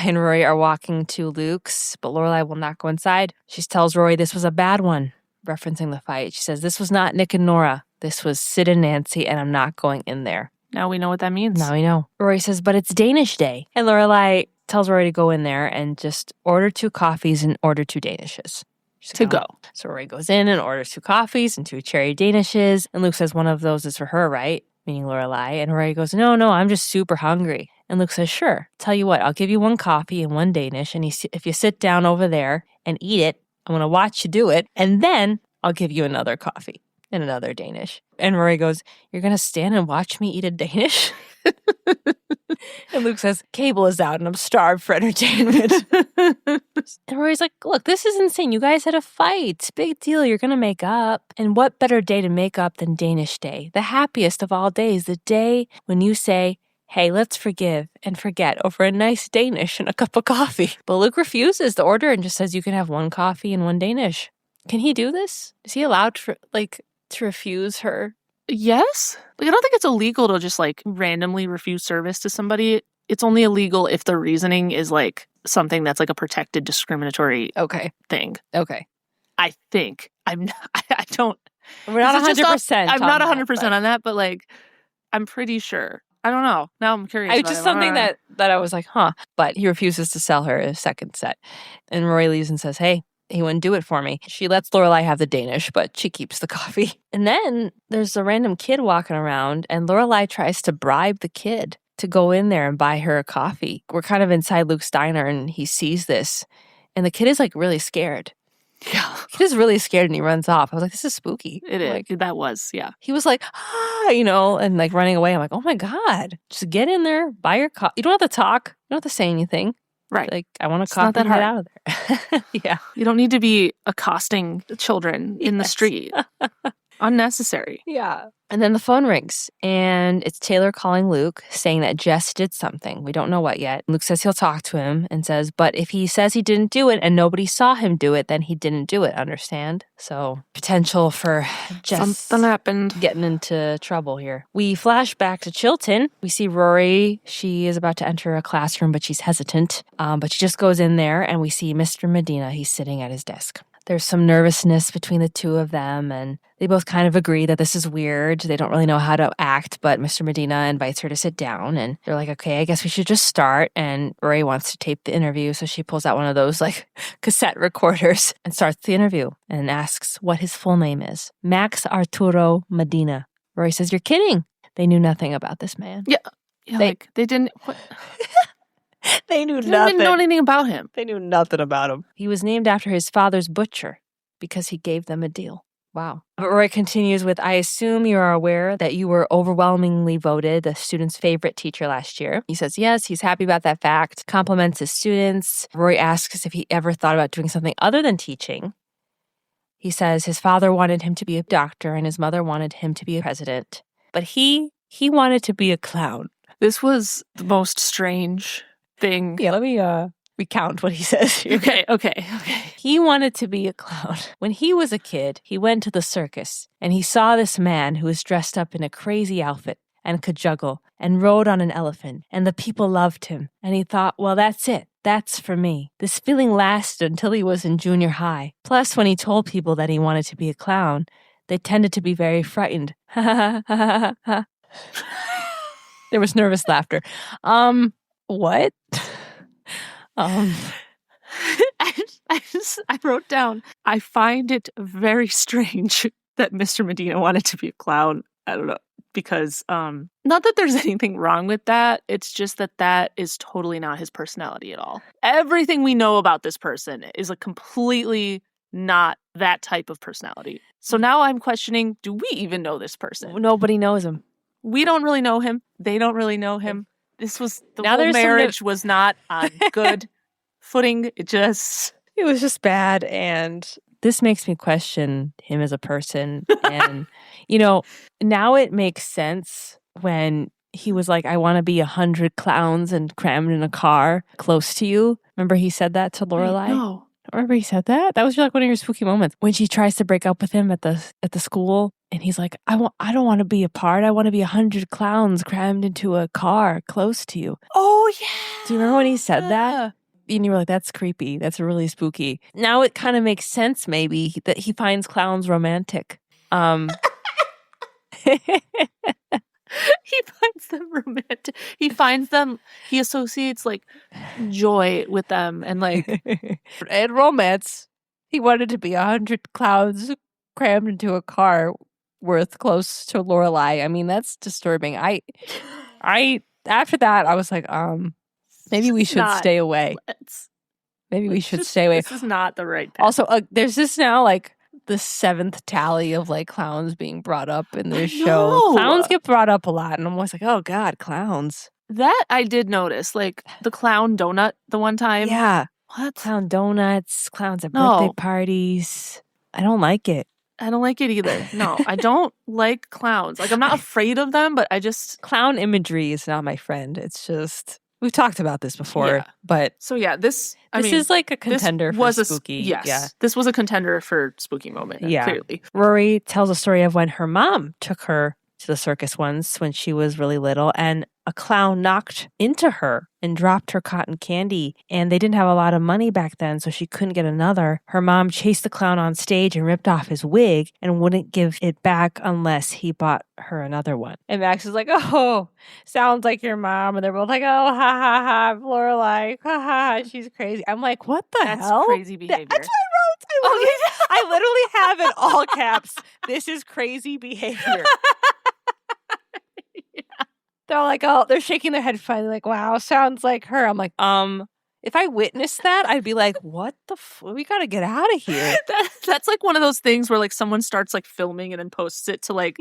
and Rory are walking to Luke's, but Lorelai will not go inside. She tells Rory this was a bad one, referencing the fight. She says, this was not Nick and Nora. This was Sid and Nancy, and I'm not going in there. Now we know what that means. Now we know. Rory says, but it's Danish Day. And Lorelai tells Rory to go in there and just order 2 coffees and order 2 Danishes. To go. So Rory goes in and orders 2 coffees and 2 cherry Danishes. And Luke says one of those is for her, right? Meaning Lorelai. And Rory goes, no, I'm just super hungry. And Luke says, sure. Tell you what, I'll give you 1 coffee and 1 Danish. And if you sit down over there and eat it, I'm going to watch you do it. And then I'll give you another coffee and another Danish. And Rory goes, you're going to stand and watch me eat a Danish? And Luke says, cable is out and I'm starved for entertainment. And Rory's like, look, this is insane. You guys had a fight. Big deal. You're going to make up. And what better day to make up than Danish Day? The happiest of all days. The day when you say, hey, let's forgive and forget over a nice Danish and a cup of coffee. But Luke refuses the order and just says you can have 1 coffee and 1 Danish. Can he do this? Is he allowed to refuse her? Yes. Like, I don't think it's illegal to just like randomly refuse service to somebody. It's only illegal if the reasoning is like something that's like a protected discriminatory thing. Okay. I think. I don't. We're not 100%. I'm not 100% on that, but like, I'm pretty sure. I don't know. Now I'm curious. It's just something that I was like, huh. But he refuses to sell her a second set. And Rory leaves and says, hey, he wouldn't do it for me. She lets Lorelai have the Danish, but she keeps the coffee. And then there's a random kid walking around, and Lorelai tries to bribe the kid to go in there and buy her a coffee. We're kind of inside Luke's diner, and he sees this, and the kid is like really scared. Yeah. He is really scared, and he runs off. I was like, this is spooky. It is. Like, that was, yeah. He was like, and like running away. I'm like, oh my God, just get in there, buy your coffee. You don't have to talk. You don't have to say anything. Right. Like, I want a coffee and get out of there. Yeah. You don't need to be accosting children in the street. Unnecessary. Yeah. And then the phone rings, and it's Taylor calling Luke, saying that Jess did something. We don't know what yet. Luke says he'll talk to him and says, but if he says he didn't do it and nobody saw him do it, then he didn't do it, understand? So potential for Jess Something happened. getting into trouble here. We flash back to Chilton. We see Rory. She is about to enter a classroom, but she's hesitant. But she just goes in there, and we see Mr. Medina. He's sitting at his desk. There's some nervousness between the two of them, and they both kind of agree that this is weird. They don't really know how to act, but Mr. Medina invites her to sit down, and they're like, okay, I guess we should just start. And Rory wants to tape the interview, so she pulls out one of those like cassette recorders and starts the interview and asks what his full name is. Max Arturo Medina. Rory says, you're kidding. They knew nothing about this man. Yeah, like they didn't... They knew They nothing. didn't know anything about him. They knew nothing about him. He was named after his father's butcher because he gave them a deal. Wow. But Roy continues with, I assume you are aware that you were overwhelmingly voted the student's favorite teacher last year. He says yes, he's happy about that fact, compliments his students. Roy asks if he ever thought about doing something other than teaching. He says his father wanted him to be a doctor and his mother wanted him to be a president. But he wanted to be a clown. This was the most strange thing. Yeah, let me recount what he says here. Okay. He wanted to be a clown. When he was a kid, he went to the circus and he saw this man who was dressed up in a crazy outfit and could juggle and rode on an elephant, and the people loved him. And he thought, well, that's it. That's for me. This feeling lasted until he was in junior high. Plus, when he told people that he wanted to be a clown, they tended to be very frightened. There was nervous laughter. What? I wrote down, I find it very strange that Mr. Medina wanted to be a clown. I don't know, because not that there's anything wrong with that. It's just that is totally not his personality at all. Everything we know about this person is a completely not that type of personality. So now I'm questioning, do we even know this person? Nobody knows him. We don't really know him. They don't really know him. This was the Now whole marriage was not on good footing. It was just bad, and this makes me question him as a person. And now it makes sense when he was like, I want to be 100 clowns and crammed in a car close to you. Remember he said that to Lorelai? No. Remember he said that? That was like one of your spooky moments when she tries to break up with him at the school, and he's like, I don't want to be a part. I want to be 100 clowns crammed into a car close to you. Oh yeah. Do you remember when he said that? And you were like, that's creepy. That's really spooky. Now it kind of makes sense maybe that he finds clowns romantic. He finds them romantic. He associates like joy with them and like and romance. He wanted to be 100 clowns crammed into a car worth close to Lorelai. I mean, that's disturbing. I after that I was like, maybe we should stay away. Maybe we should stay away. This is not the right path. Also, there's this now like the 7th tally of like clowns being brought up in this show. Clowns get brought up a lot, and I'm always like, oh god, clowns. That I did notice, like the clown donut the one time. Yeah. What? Clown donuts, clowns at birthday parties. I don't like it. I don't like it either. No, I don't like clowns. Like I'm not afraid of them, but I just clown imagery is not my friend. It's just we've talked about this before, but so yeah, this is like a contender for spooky. Yes, this was a contender for spooky moment. Yeah, clearly. Rory tells a story of when her mom took her to the circus once when she was really little, and a clown knocked into her and dropped her cotton candy, and they didn't have a lot of money back then, so she couldn't get another. Her mom chased the clown on stage and ripped off his wig and wouldn't give it back unless he bought her another one. And Max is like, oh, sounds like your mom. And they're both like, oh, ha, ha, ha, Lorelai, ha, ha, she's crazy. I'm like, what the hell? That's crazy behavior. That's what I wrote. I literally have in all caps, this is crazy behavior. They're like, oh, they're shaking their head finally, like, wow, sounds like her. I'm like, If I witnessed that, I'd be like, what the we got to get out of here. That's like one of those things where like someone starts like filming and then posts it to like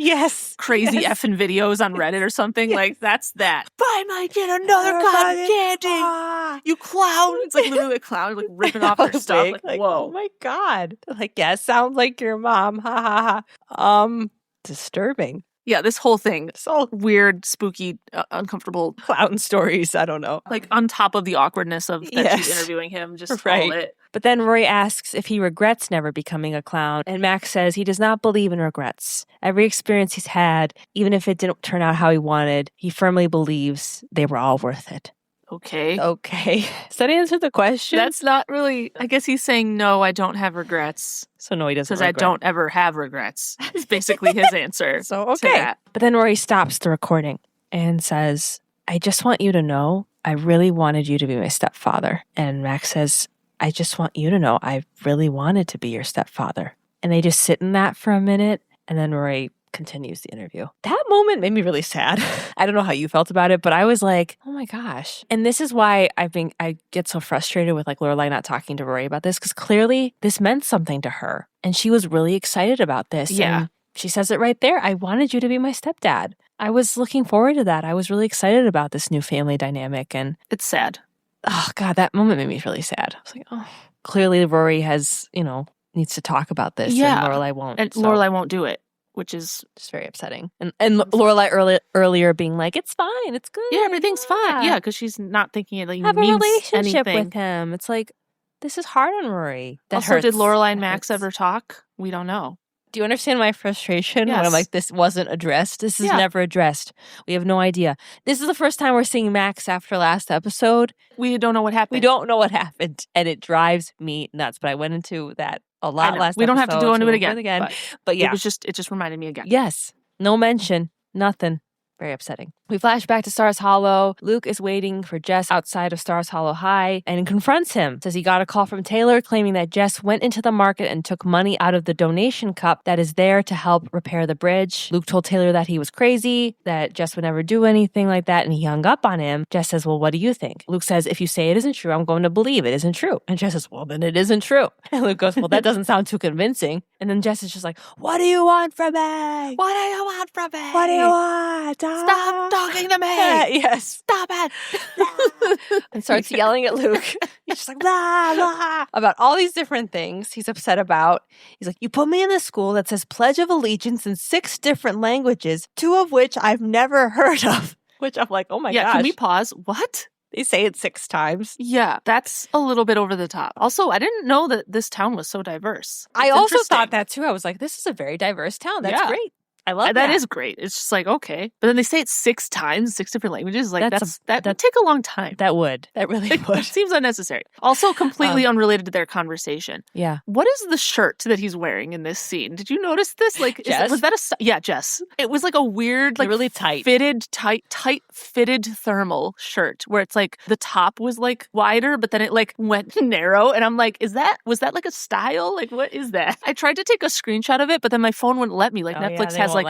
crazy effing videos on Reddit or something. Like that's that. But I might get another cotton candy. You clown. It's like literally a clown like ripping off their stuff. Like, whoa. Oh my God. Like, yeah, sounds like your mom. Ha ha ha. Disturbing. Yeah, this whole thing. It's all weird, spooky, uncomfortable clown stories. I don't know. Like on top of the awkwardness of that she's interviewing him, just all it. But then Rory asks if he regrets never becoming a clown. And Max says he does not believe in regrets. Every experience he's had, even if it didn't turn out how he wanted, he firmly believes they were all worth it. Okay. Does that answer the question? That's not really... I guess he's saying, no, I don't have regrets. So no, he doesn't Because I don't ever have regrets. Is basically his answer. So, okay. But then Rory stops the recording and says, I just want you to know I really wanted you to be my stepfather. And Max says, I just want you to know I really wanted to be your stepfather. And they just sit in that for a minute. And then Rory continues the interview. That moment made me really sad. I don't know how you felt about it, but I was like, oh my gosh. And this is why I get so frustrated with like Lorelai not talking to Rory about this, because clearly this meant something to her. And she was really excited about this. Yeah. And she says it right there. I wanted you to be my stepdad. I was looking forward to that. I was really excited about this new family dynamic. And it's sad. Oh God, that moment made me really sad. I was like, oh, clearly Rory has, needs to talk about this. Yeah. And Lorelai won't. And Lorelai won't do it. Which is just very upsetting. And Lorelai earlier being like, it's fine, it's good. Yeah, everything's fine. Yeah, because she's not thinking it like have means a relationship anything with him. It's like, this is hard on Rory. That also, hurts. did Lorelai and Max ever talk? We don't know. Do you understand my frustration Yes. when I'm like, this wasn't addressed? This is never addressed. We have no idea. This is the first time we're seeing Max after last episode. We don't know what happened. We don't know what happened. And it drives me nuts. But I went into that a lot last episode. We don't have to go into it again. But yeah. It just reminded me again. Yes. No mention. Nothing. Very upsetting. We flash back to Stars Hollow. Luke is waiting for Jess outside of Stars Hollow High and confronts him. Says he got a call from Taylor claiming that Jess went into the market and took money out of the donation cup that is there to help repair the bridge. Luke told Taylor that he was crazy, that Jess would never do anything like that, and he hung up on him. Jess says, well, what do you think? Luke says, if you say it isn't true, I'm going to believe it isn't true. And Jess says, well, then it isn't true. And Luke goes, well, that doesn't sound too convincing. And then Jess is just like, what do you want from me? What do you want from me? What do you want? Stop talking to me. Yes. Stop it. And starts yelling at Luke. He's just like, blah, blah, about all these different things he's upset about. He's like, you put me in a school that says Pledge of Allegiance in 6 different languages, 2 of which I've never heard of. Which I'm like, oh my gosh. Yeah, can we pause? What? They say it 6 times. Yeah, that's a little bit over the top. Also, I didn't know that this town was so diverse. I also thought that too. I was like, this is a very diverse town. That's great. I love that. That is great. It's just like, okay. But then they say it 6 times, 6 different languages. Like that would take a long time. That would. That really would. It seems unnecessary. Also completely unrelated to their conversation. Yeah. What is the shirt that he's wearing in this scene? Did you notice this? Like, was that yeah, Jess. It was like a weird, like really tight fitted thermal shirt where it's like the top was like wider, but then it like went narrow. And I'm like, was that like a style? Like, what is that? I tried to take a screenshot of it, but then my phone wouldn't let me. Like Netflix has like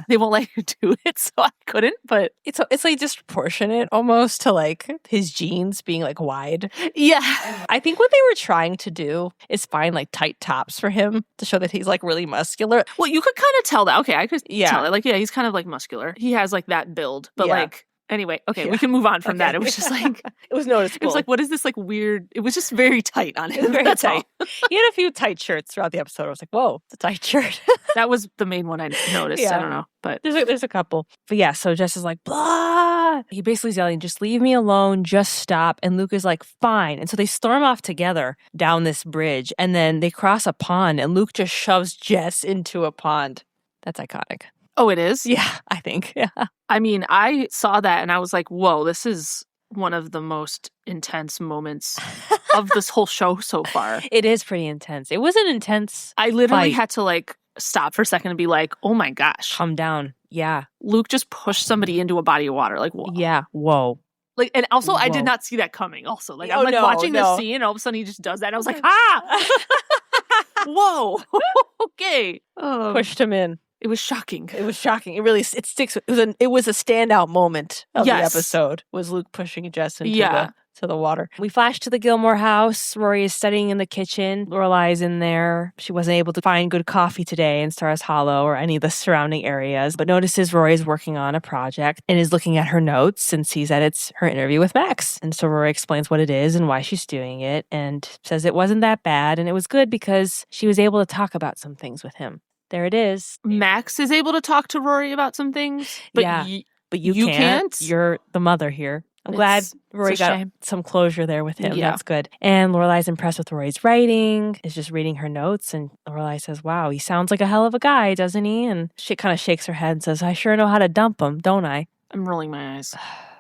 they won't let you do it, so I couldn't. But it's like disproportionate almost to like his jeans being like wide. Yeah, I think what they were trying to do is find like tight tops for him to show that he's like really muscular. Well, you could kind of tell that. Okay, I could tell that. Like, yeah, he's kind of like muscular. He has like that build, but like. Anyway, okay, we can move on from that. It was just like... it was noticeable. It was like, what is this like weird... It was just very tight on him. Very tight. He had a few tight shirts throughout the episode. I was like, whoa, it's a tight shirt. That was the main one I noticed. I don't know, but... There's a couple. But yeah, so Jess is like, blah! He basically is yelling, just leave me alone, just stop. And Luke is like, fine. And so they storm off together down this bridge. And then they cross a pond and Luke just shoves Jess into a pond. That's iconic. Oh, it is? Yeah, I think. Yeah. I mean, I saw that and I was like, whoa, this is one of the most intense moments of this whole show so far. It is pretty intense. It was an intense I literally had to like stop for a second and be like, oh my gosh. Calm down. Yeah. Luke just pushed somebody into a body of water. Like, whoa. Yeah. Whoa. Like, and also I did not see that coming also. Like, I'm like watching this scene and all of a sudden he just does that and I was like, ah! Whoa. Okay. Pushed him in. It was shocking. It was shocking. It sticks. It was a standout moment of the episode. Was Luke pushing Jess into to the water. We flash to the Gilmore house. Rory is studying in the kitchen. Lorelai's in there. She wasn't able to find good coffee today in Stars Hollow or any of the surrounding areas, but notices Rory is working on a project and is looking at her notes and sees that it's her interview with Max. And so Rory explains what it is and why she's doing it and says it wasn't that bad and it was good because she was able to talk about some things with him. There it is. Max is able to talk to Rory about some things, but but you can't. You're the mother here. I'm glad Rory got some closure there with him. Yeah. That's good. And Lorelai's impressed with Rory's writing, is just reading her notes. And Lorelai says, wow, he sounds like a hell of a guy, doesn't he? And she kind of shakes her head and says, I sure know how to dump him, don't I? I'm rolling my eyes.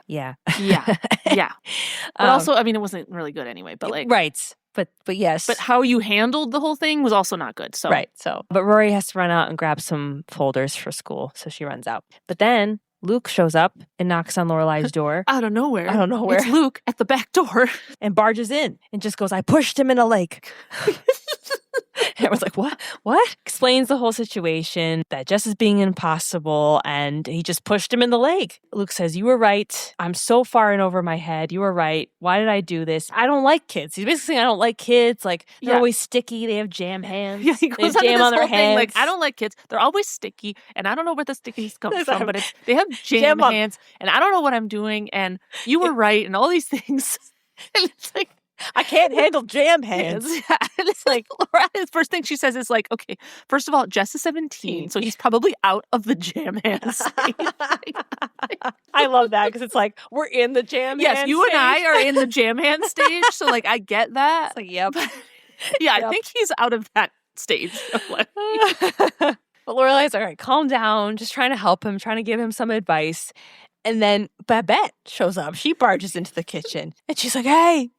Yeah. Yeah. But also, I mean, it wasn't really good anyway, but like. Right. But yes. But how you handled the whole thing was also not good. So. Right. So, but Rory has to run out and grab some folders for school. So she runs out. But then Luke shows up and knocks on Lorelai's door. Out of nowhere. It's Luke at the back door. And barges in and just goes, I pushed him in a lake. Everyone's like, what? What? Explains the whole situation, that Jess is being impossible, and he just pushed him in the lake. Luke says, you were right. I'm so far in over my head. You were right. Why did I do this? I don't like kids. He's basically saying, I don't like kids. Like, they're always sticky. They have jam hands. Yeah, he goes they have jam on their hands. Like, I don't like kids. They're always sticky, and I don't know where the stickiness comes from, but they have jam hands, and I don't know what I'm doing, and you were right, and all these things. And it's like, I can't handle jam hands. Yeah. And it's like, Laura, the first thing she says is like, okay, first of all, Jess is 17, so he's probably out of the jam hand stage. I love that because it's like, we're in the jam hand Yes, you stage. and I are in the jam hand stage, so like, I get that. It's like, yep. Yeah, I think he's out of that stage. But Lorelai's all right, calm down, just trying to help him, trying to give him some advice. And then Babette shows up. She barges into the kitchen and she's like, hey,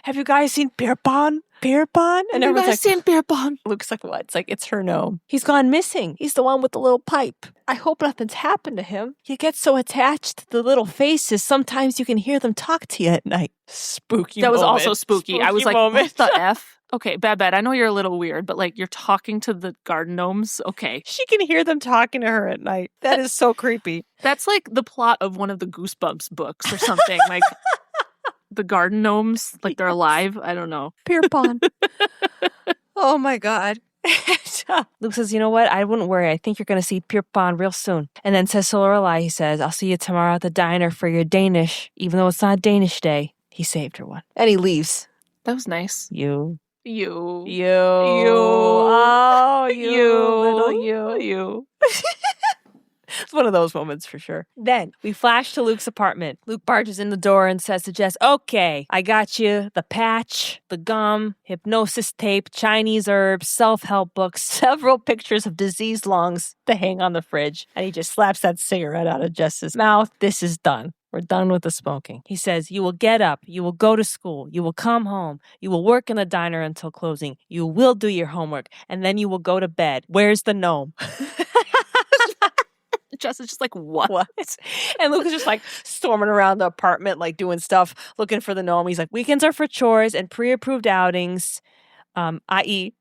have you guys seen Beer Pong? Beer Pong? And everyone's like, seen Beer Pong? Luke's like, what? It's like, it's her gnome. He's gone missing. He's the one with the little pipe. I hope nothing's happened to him. He gets so attached to the little faces, sometimes you can hear them talk to you at night. Spooky That was moment. also spooky. I was like, moment. What the F? Okay, Babette, I know you're a little weird, but like, you're talking to the garden gnomes? Okay. She can hear them talking to her at night. That is so creepy. That's like the plot of one of the Goosebumps books or something. Like, the garden gnomes, like they're alive. I don't know. Beer Pong. Oh my God. Luke says, you know what? I wouldn't worry. I think you're going to see Beer Pong real soon. And then says to Lorelai, he says, I'll see you tomorrow at the diner for your Danish, even though it's not Danish day. He saved her one. And he leaves. That was nice. You. You. Oh, You. little you. It's one of those moments for sure. Then we flash to Luke's apartment. Luke barges in the door and says to Jess, okay, I got you the patch, the gum, hypnosis tape, Chinese herbs, self-help books, several pictures of diseased lungs to hang on the fridge. And he just slaps that cigarette out of Jess's mouth. This is done. We're done with the smoking. He says, you will get up, you will go to school, you will come home, you will work in the diner until closing, you will do your homework, and then you will go to bed. Where's the gnome? Jess is just like, what? And Luke is just like storming around the apartment, like doing stuff, looking for the gnome. He's like, weekends are for chores and pre-approved outings, i.e.,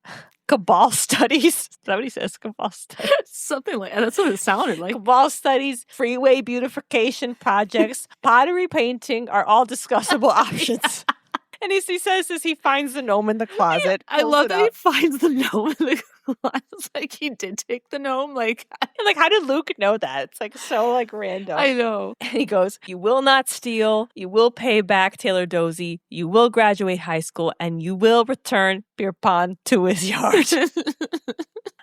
cabal studies. Is that what he says? Cabal studies. Something like that. That's what it sounded like. Cabal studies, freeway beautification projects, pottery painting are all discussable options. And he says this, he finds the gnome in the closet. I love that he finds the gnome in the closet. Like, he did take the gnome. Like, how did Luke know that? It's like so like random. I know. And he goes, you will not steal. You will pay back Taylor Dozy. You will graduate high school and you will return Beer Pond to his yard.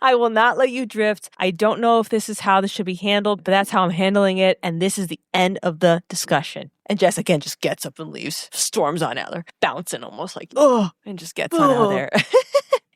I will not let you drift. I don't know if this is how this should be handled, but that's how I'm handling it. And this is the end of the discussion. And Jess again just gets up and leaves, storms on out there, bouncing almost like, oh, and just gets on out of there.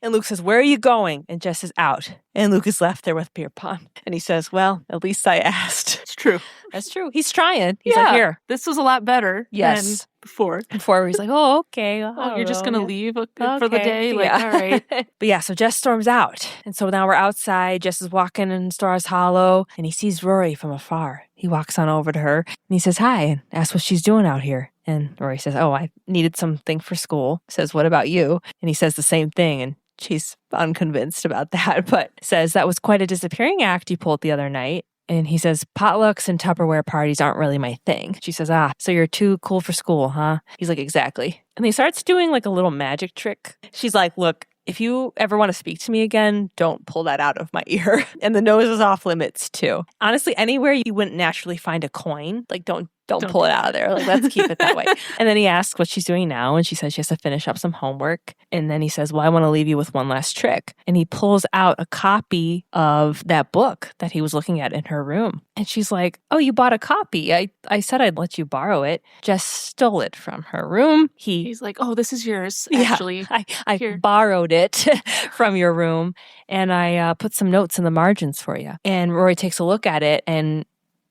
And Luke says, where are you going? And Jess is out. And Luke is left there with Beer Pong. And he says, well, at least I asked. It's true. That's true. He's trying. He's like, here. This was a lot better than before. Before he's like, oh, okay. Oh, you're just going to leave for the day? Like, all right. But yeah, so Jess storms out. And so now we're outside. Jess is walking in Stars Hollow. And he sees Rory from afar. He walks on over to her. And he says, hi, and asks what she's doing out here. And Rory says, oh, I needed something for school. Says, what about you? And he says the same thing. And she's unconvinced about that, but says that was quite a disappearing act you pulled the other night. And he says, potlucks and Tupperware parties aren't really my thing. She says, so you're too cool for school, huh? He's like, exactly. And he starts doing like a little magic trick. She's like, look, if you ever want to speak to me again, don't pull that out of my ear. And the nose is off limits too. Honestly, anywhere you wouldn't naturally find a coin, like don't pull it out of there. Like, let's keep it that way. And then he asks what she's doing now. And she says she has to finish up some homework. And then he says, well, I want to leave you with one last trick. And he pulls out a copy of that book that he was looking at in her room. And she's like, oh, you bought a copy. I said I'd let you borrow it. Just stole it from her room. He's like, oh, this is yours, actually. Yeah, I borrowed it from your room. And I put some notes in the margins for you. And Rory takes a look at it and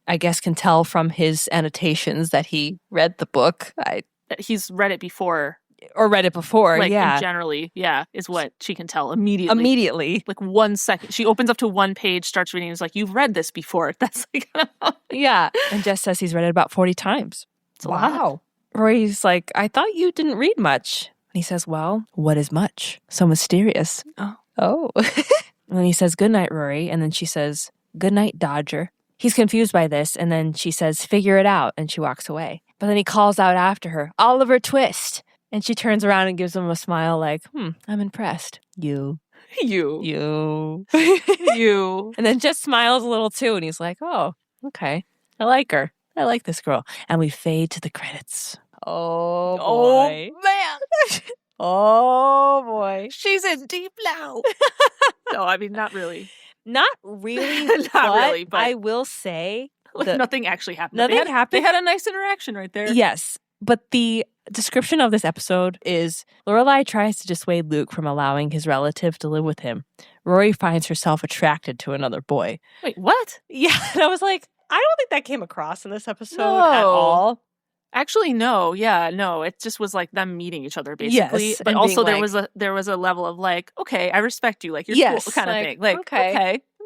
I guess can tell from his annotations that he read the book. He's read it before. Or read it before, like, yeah. Generally, yeah, is what she can tell immediately. Immediately. Like 1 second. She opens up to one page, starts reading, and is like, you've read this before. That's like... Yeah. And Jess says he's read it about 40 times. It's a lot. Rory's like, I thought you didn't read much. And he says, well, what is much? So mysterious. Oh. And then he says, good night, Rory. And then she says, good night, Dodger. He's confused by this, and then she says, figure it out, and she walks away. But then he calls out after her, Oliver Twist. And she turns around and gives him a smile like, I'm impressed. You. You. And then just smiles a little too, and he's like, oh, okay. I like her. I like this girl. And we fade to the credits. Oh, boy. Oh, man. Oh, boy. She's in deep now. No, I mean, not really. Not really. But I will say... nothing actually happened. Nothing happened. They had a nice interaction right there. Yes. But the description of this episode is Lorelai tries to dissuade Luke from allowing his relative to live with him. Rory finds herself attracted to another boy. Wait, what? Yeah. And I was like, I don't think that came across in this episode at all. Actually, no. Yeah, no. It just was like them meeting each other, basically. Yes, but also there was a level of like, okay, I respect you, like you're cool kind of thing. Like,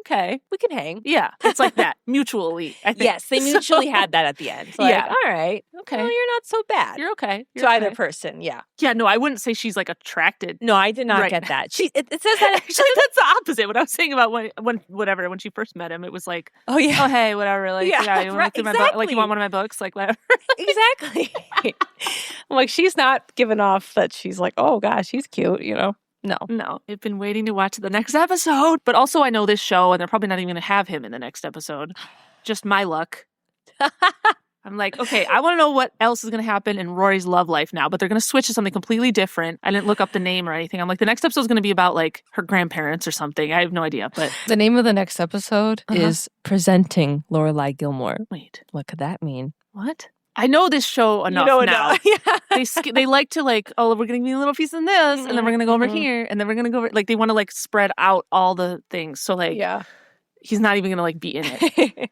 okay, we can hang. Yeah, it's like that mutually. I think. Yes, they mutually had that at the end. So like, all right, okay, well, you're not so bad. You're okay to either person. Yeah. No, I wouldn't say she's like attracted. No, I did not get that. It says that actually that's the opposite. What I was saying about when she first met him, it was like, oh hey, whatever, like you want to my like you want one of my books, like whatever. Exactly. I'm like, she's not giving off that she's like, oh gosh, he's cute, you know. No. I've been waiting to watch the next episode. But also I know this show and they're probably not even going to have him in the next episode. Just my luck. I'm like, okay, I want to know what else is going to happen in Rory's love life now. But they're going to switch to something completely different. I didn't look up the name or anything. I'm like, the next episode is going to be about like her grandparents or something. I have no idea. But the name of the next episode is Presenting Lorelai Gilmore. Wait. What could that mean? What? I know this show enough now. Yeah. They like to like, oh, we're going to give you a little piece of this, and then we're going to go over here, and then we're going to go over, like they want to like spread out all the things. So like, he's not even going to like be in it.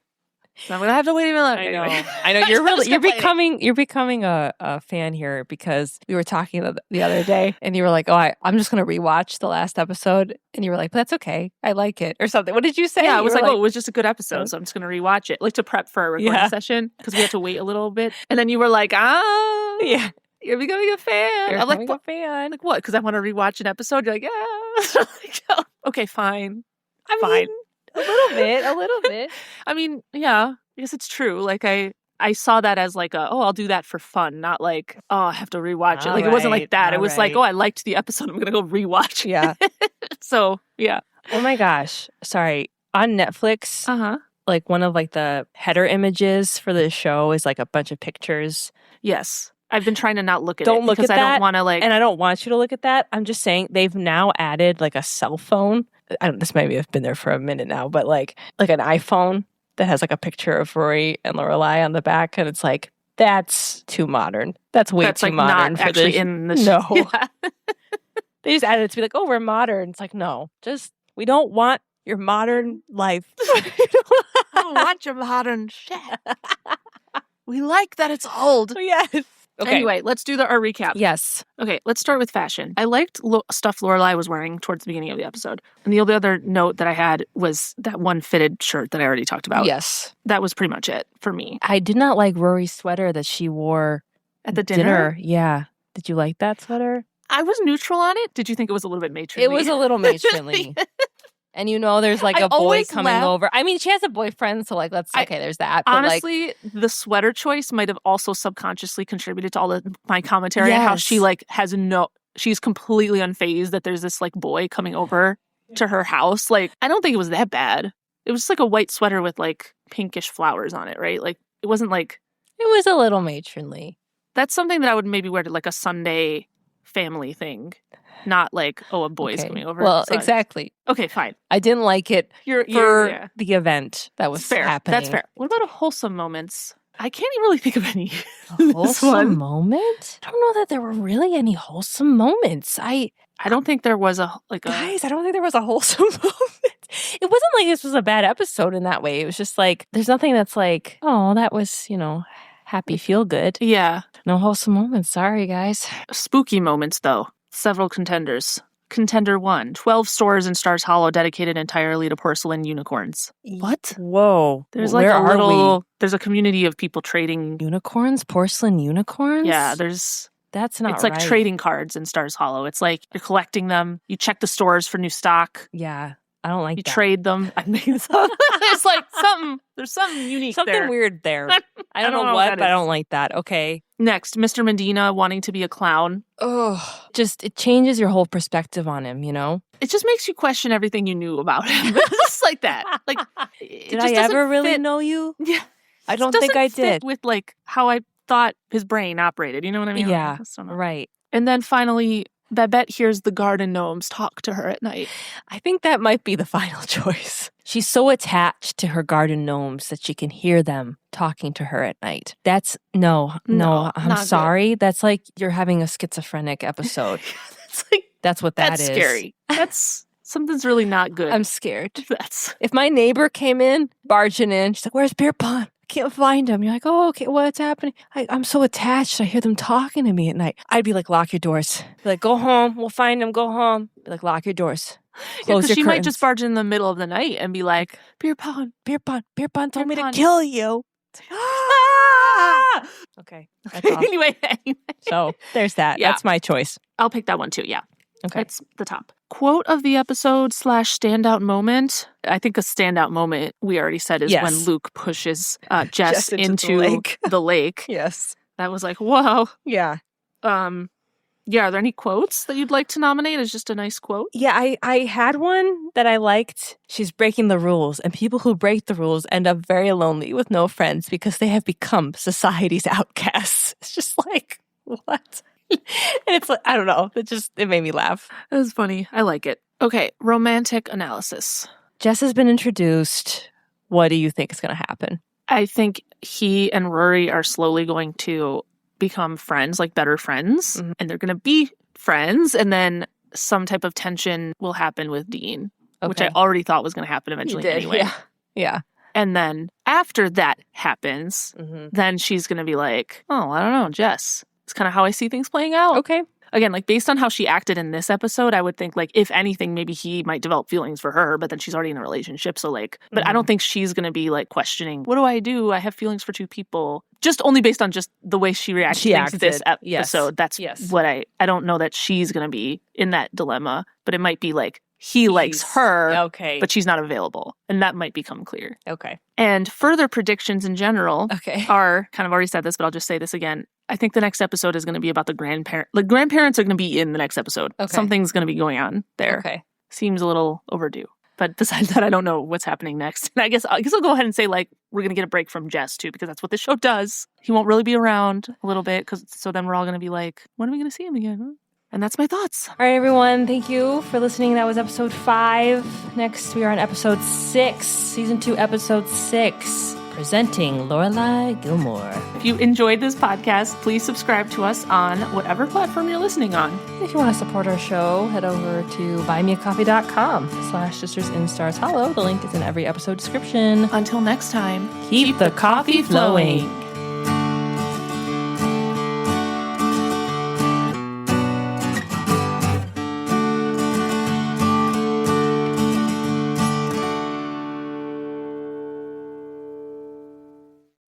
So I'm going to have to wait a minute. I know. You're becoming a fan here because we were talking the other day, and you were like, oh, I'm just going to rewatch the last episode, and you were like, but that's okay. I like it or something. What did you say? Yeah, I was like, oh, it was just a good episode, so I'm just going to rewatch it, like to prep for a recording session because we had to wait a little bit. And then you were like, yeah, you're becoming a fan. I'm like, a fan. Like what? Because I want to rewatch an episode. You're like, yeah. Like, oh, okay, fine. Fine. A little bit. I mean, yeah, I guess it's true. Like I saw that as like I'll do that for fun, not like, oh, I have to rewatch it. Like it wasn't like that. It was like, oh, I liked the episode. I'm going to go rewatch it. Yeah. So, yeah. Oh my gosh. Sorry. On Netflix, like one of like the header images for the show is like a bunch of pictures. Yes. I've been trying to not look at don't it look because at I that, don't want to like... And I don't want you to look at that. I'm just saying they've now added like a cell phone. This might have been there for a minute now, but like an iPhone that has like a picture of Rory and Lorelai on the back. And it's like, that's too modern. That's way too like modern not for actually this. In the No. Yeah. They just added it to be like, oh, we're modern. It's like, no, we don't want your modern life. I don't want your modern shit. We like that it's old. Yes. Okay. Anyway, let's do our recap. Yes. Okay, let's start with fashion. I liked stuff Lorelai was wearing towards the beginning of the episode. And the other note that I had was that one fitted shirt that I already talked about. Yes. That was pretty much it for me. I did not like Rory's sweater that she wore at the dinner. Yeah. Did you like that sweater? I was neutral on it. Did you think it was a little bit matronly? It was a little matronly. And there's like I a boy always coming laugh- over. I mean, she has a boyfriend, so like there's that. But Honestly, the sweater choice might have also subconsciously contributed to all my commentary on how she like she's completely unfazed that there's this like boy coming over to her house. Like, I don't think it was that bad. It was just like a white sweater with like pinkish flowers on it, right? Like, it wasn't like... It was a little matronly. That's something that I would maybe wear to like a Sunday family thing. Not like, a boy's coming over. Well, exactly. Okay, fine. I didn't like it for the event that was fair. happening. That's fair. What about wholesome moments? I can't even really think of any. A wholesome moment? I don't know that there were really any wholesome moments. I don't think there was Guys, I don't think there was a wholesome moment. It wasn't like this was a bad episode in that way. It was just like, there's nothing that's like, oh, that was, happy, feel good. Yeah. No wholesome moments. Sorry, guys. Spooky moments, though. Several contenders. Contender 1, 12 stores in Stars Hollow dedicated entirely to porcelain unicorns. What? Whoa. There's like there's a community of people trading unicorns, porcelain unicorns? Yeah, that's not right. It's like trading cards in Stars Hollow. It's like you're collecting them. You check the stores for new stock. Yeah. I don't like you that. Trade them. I think it's like there's something unique something weird there. I don't know what, but I don't like that. Okay. Next, Mr. Medina wanting to be a clown. Oh, it changes your whole perspective on him, It just makes you question everything you knew about him. Just like that. Like, did I ever really know you? Yeah. I don't think I did. With like how I thought his brain operated. You know what I mean? Yeah. Right. And then finally, Babette hears the garden gnomes talk to her at night. I think that might be the final choice. She's so attached to her garden gnomes that she can hear them talking to her at night. That's no, I'm sorry. Good. That's like you're having a schizophrenic episode. That's what that is. That's scary. Something's really not good. I'm scared. If my neighbor came in, barging in, she's like, "Where's Beer Pond? I can't find him." You're like, "Oh, okay, what's happening?" I'm so attached. I hear them talking to me at night. I'd be like, "Lock your doors." Be like, "Go home. We'll find him. Go home." Be like, "Lock your doors." Close your she curtains. might just barge in the middle of the night and be like, "Beer Pond, Beer Pond told me to Pond. kill you." Okay. That's all. Anyway. So there's that. Yeah. That's my choice. I'll pick that one too. Yeah. Okay. That's the top. Quote of the episode / standout moment. I think a standout moment we already said is when Luke pushes Jess into the lake. Yes. That was like, whoa. Yeah. Yeah, are there any quotes that you'd like to nominate as just a nice quote? Yeah, I had one that I liked. She's breaking the rules, and people who break the rules end up very lonely with no friends because they have become society's outcasts. It's just like, what? And it's like, I don't know. It made me laugh. It was funny. I like it. Okay, romantic analysis. Jess has been introduced. What do you think is going to happen? I think he and Rory are slowly going to become friends, like better friends, and they're going to be friends, and then some type of tension will happen with Dean, which I already thought was going to happen eventually anyway. Yeah. And then after that happens, then she's going to be like, oh, I don't know, Jess. It's kind of how I see things playing out. Okay. Again, like based on how she acted in this episode, I would think like, if anything, maybe he might develop feelings for her, but then she's already in a relationship. So like, but I don't think she's going to be like questioning, what do? I have feelings for two people. Just only based on just the way she reacted to this episode. That's what I don't know that she's going to be in that dilemma, but it might be like, he likes her, but she's not available. And that might become clear. Okay. And further predictions in general are, kind of already said this, but I'll just say this again. I think the next episode is going to be about the grandparents. The grandparents are going to be in the next episode. Okay. Something's going to be going on there. Okay. Seems a little overdue. But besides that, I don't know what's happening next. And I guess I'll go ahead and say, like, we're going to get a break from Jess, too, because that's what this show does. He won't really be around a little bit, so then we're all going to be like, when are we going to see him again? Huh? And that's my thoughts. All right, everyone. Thank you for listening. That was episode 5. Next, we are on episode 6, season 2, episode 6, presenting Lorelai Gilmore. If you enjoyed this podcast, please subscribe to us on whatever platform you're listening on. If you want to support our show, head over to buymeacoffee.com/sistersinstarshollow. The link is in every episode description. Until next time, keep the coffee flowing.